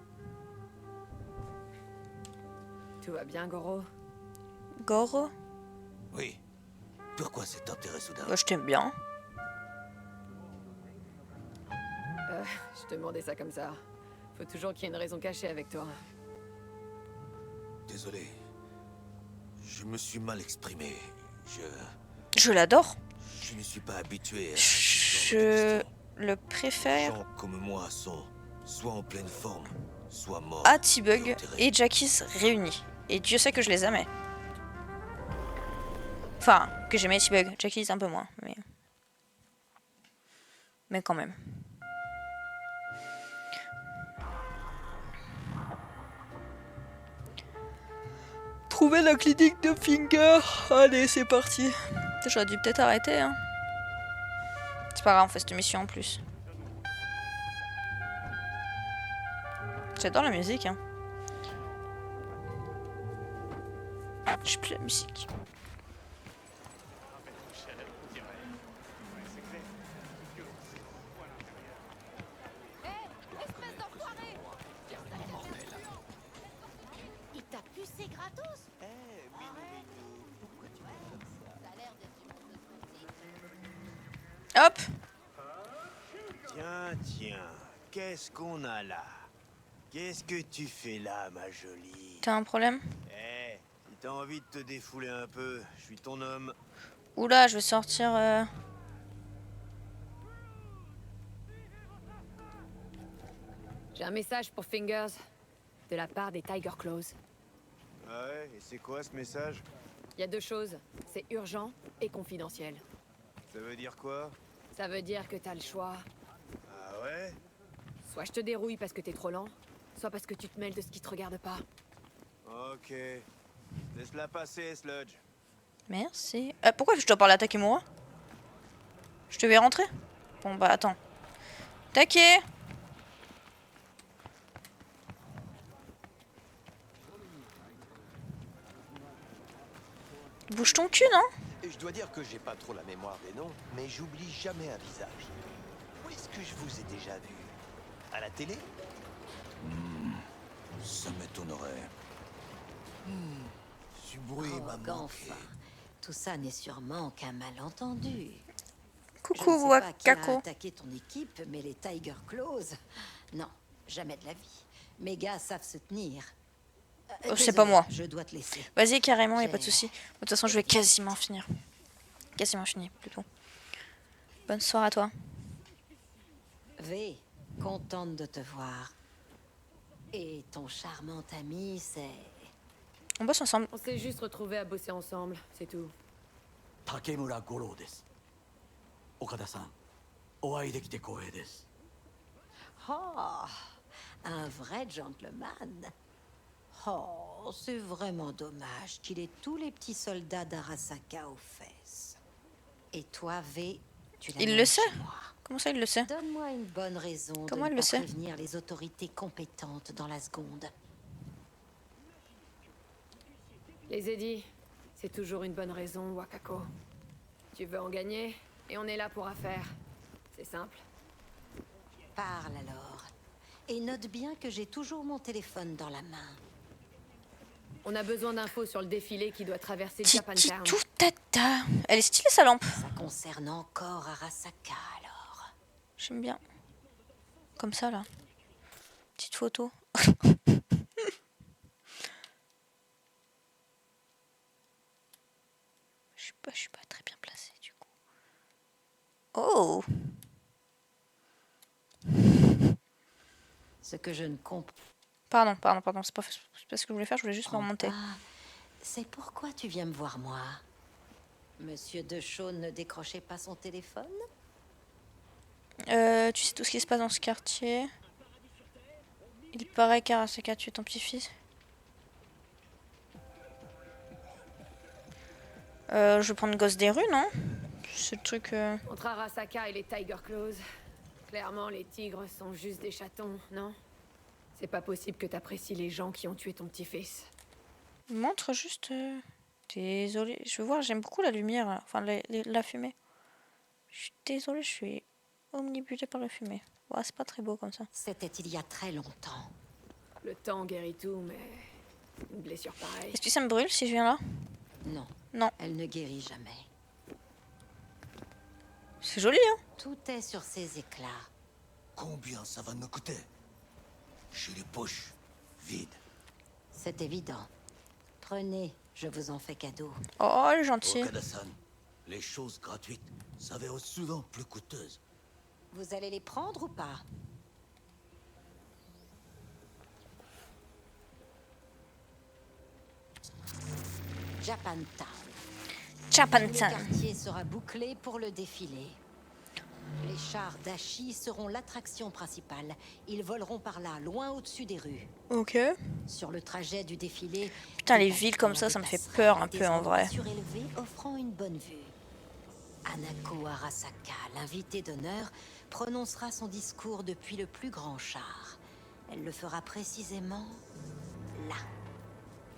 Tout va bien, Goro? Goro? Oui. Pourquoi cet intérêt soudain? Bah, je t'aime bien. Je te demandais ça comme ça. Faut toujours qu'il y ait une raison cachée avec toi. Désolé. Je me suis mal exprimé. Je l'adore. Je ne suis pas habitué à Je le préfère gens comme moi sont soit en pleine forme, soit morts. à T-Bug et Jackies réunis. Et Dieu sait que je les aimais. Enfin, que j'aimais T-Bug. Jackies un peu moins, mais quand même. Trouver la clinique de Finger. Allez, c'est parti. J'aurais dû peut-être arrêter, hein. C'est pas grave, on fait cette mission en plus. J'adore la musique, hein. J'ai plus la musique. Il t'a pucé gratos? Hop. Tiens, qu'est-ce qu'on a là? Qu'est-ce que tu fais là, ma jolie? T'as un problème? Si t'as envie de te défouler un peu, je suis ton homme. Oula, je vais sortir... J'ai un message pour Fingers. De la part des Tiger Claws. Ah ouais, et c'est quoi ce message? Il y a deux choses. C'est urgent et confidentiel. Ça veut dire quoi? Ça veut dire que t'as le choix. Ah ouais? Soit je te dérouille parce que t'es trop lent, soit parce que tu te mêles de ce qui te regarde pas. Ok. Laisse-la passer, Sludge. Merci. Pourquoi je dois parler à Takemura? Je devais rentrer? Bon bah attends. Take! Bouge ton cul, non? Je dois dire que j'ai pas trop la mémoire des noms, mais j'oublie jamais un visage. Où est-ce que je vous ai déjà vu? À la télé? Ça m'étonnerait. Ce bruit m'a manqué. Enfin, tout ça n'est sûrement qu'un malentendu. Coucou, Je ne sais pas qui a Wakako. attaqué ton équipe, mais les Tiger Claws... Non, jamais de la vie. Mes gars savent se tenir. Oh, c'est pas moi. Je dois te laisser. Vas-y, carrément, y a pas de souci. De toute façon, je vais quasiment finir. Quasiment fini, plutôt. Bonne soirée à toi. V, contente de te voir. Et ton charmant ami, c'est... On bosse ensemble. On s'est juste retrouvés à bosser ensemble, c'est tout. Takemura Goro desu. Okada-san, oai dekite koei desu. Oh, un vrai gentleman. Oh, c'est vraiment dommage qu'il ait tous les petits soldats d'Arasaka aux fesses. Et toi, V, tu l'as Il le sait? Comment ça, il le sait? Donne-moi une bonne raison Comment de elle ne le pas sait? prévenir les autorités compétentes dans la seconde. Les ai dit, c'est toujours une bonne raison, Wakako. Tu veux en gagner, et on est là pour affaire. C'est simple. Parle alors. Et note bien que j'ai toujours mon téléphone dans la main. On a besoin d'infos sur le défilé qui doit traverser Japantown. Tout tata. Elle est stylée, sa lampe. Ça concerne encore Arasaka, alors. J'aime bien. Comme ça, là. Petite photo. Je suis pas très bien placée, du coup. Oh! Ce que je ne comprends Pardon. C'est pas ce que je voulais faire, je voulais juste me remonter. pas, c'est pourquoi tu viens me voir, moi. Monsieur Dechaune ne décrochait pas son téléphone? Tu sais tout ce qui se passe dans ce quartier. Il paraît qu'Arasaka a tué ton petit-fils. Je vais prendre Gosse des rues, non? C'est le truc... Entre Arasaka et les Tiger Claws, Clairement, les tigres sont juste des chatons, non? C'est pas possible que t'apprécies les gens qui ont tué ton petit-fils. Montre juste... Désolée, je veux voir, j'aime beaucoup la lumière, là. Enfin la fumée. Je suis désolée, je suis omnibulée par la fumée. Ouais, c'est pas très beau comme ça. C'était il y a très longtemps. Le temps guérit tout, mais une blessure pareille... Est-ce que ça me brûle si je viens là? Non. Non. Elle ne guérit jamais. C'est joli, hein? Tout est sur ses éclats. Combien ça va nous coûter? J'ai les poches vides. C'est évident. Prenez, je vous en fais cadeau. Oh, elle est gentille. Okada-san, les choses gratuites s'avèrent souvent plus coûteuses. Vous allez les prendre ou pas? Japantown. Japantown. Le quartier sera bouclé pour le défilé. Les chars d'Ashi seront l'attraction principale. Ils voleront par là, loin au-dessus des rues. Ok. Sur le trajet du défilé... Putain, les villes comme ça me fait peur un peu en vrai. Surélevés offrant une bonne vue. Hanako Arasaka, l'invitée d'honneur, prononcera son discours depuis le plus grand char. Elle le fera précisément là.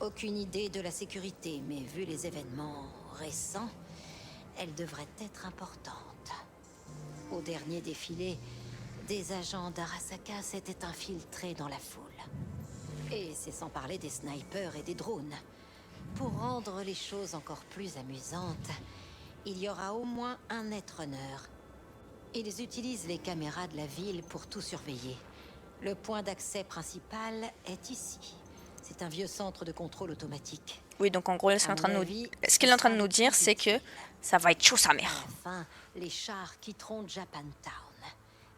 Aucune idée de la sécurité, mais vu les événements récents, elle devrait être importante. Au dernier défilé, des agents d'Arasaka s'étaient infiltrés dans la foule. Et c'est sans parler des snipers et des drones. Pour rendre les choses encore plus amusantes, il y aura au moins un netrunner. Ils utilisent les caméras de la ville pour tout surveiller. Le point d'accès principal est ici. C'est un vieux centre de contrôle automatique. Oui, donc en gros, ce qu'elle est en train de nous dire, c'est que ça va être chaud sa mère. Enfin, les chars quitteront Japantown.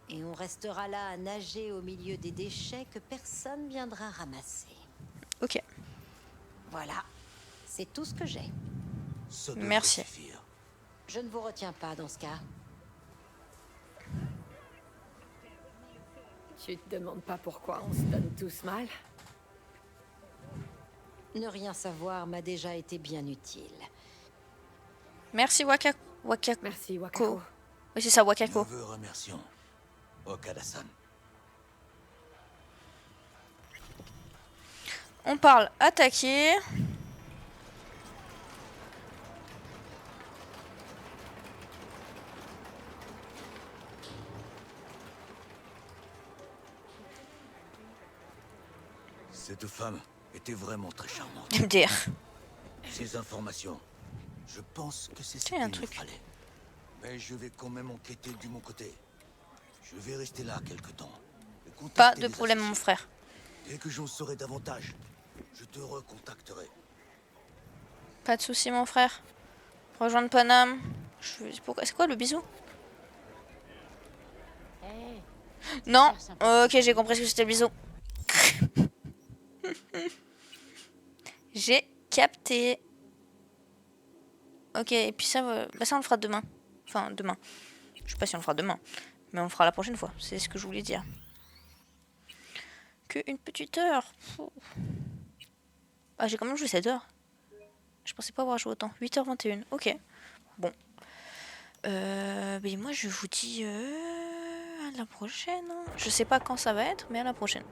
Et on restera là à nager au milieu des déchets que personne viendra ramasser. Ok. Voilà. C'est tout ce que j'ai. Merci. Je ne vous retiens pas dans ce cas. Tu te demandes pas pourquoi on se donne tous mal? Ne rien savoir m'a déjà été bien utile. Merci Wakako. Merci Wakako. Oui, c'est ça, Wakako. Nous vous remercions, Okada-san. On parle attaquer. Cette femme était vraiment très charmante. MDR. Ces informations, je pense que c'est ce Tiens, un qu'il me truc. fallait. Mais je vais quand même enquêter de mon côté. Je vais rester là quelque temps. et contacter Pas de les problème, mon associés. frère. Dès que j'en saurai davantage, je te recontacterai. Pas de soucis, mon frère. Rejoindre Paname. C'est quoi le bisou? Non. Ok, j'ai compris ce que c'était le bisou. J'ai capté. Ok, et puis ça, bah ça on le fera demain. Enfin, demain. Je sais pas si on le fera demain. Mais on le fera la prochaine fois. C'est ce que je voulais dire. Que une petite heure. Pouh. Ah, j'ai quand même joué 7 heures. Je pensais pas avoir joué autant. 8h21. Ok. Bon. Mais moi, je vous dis à la prochaine. Je sais pas quand ça va être, mais à la prochaine.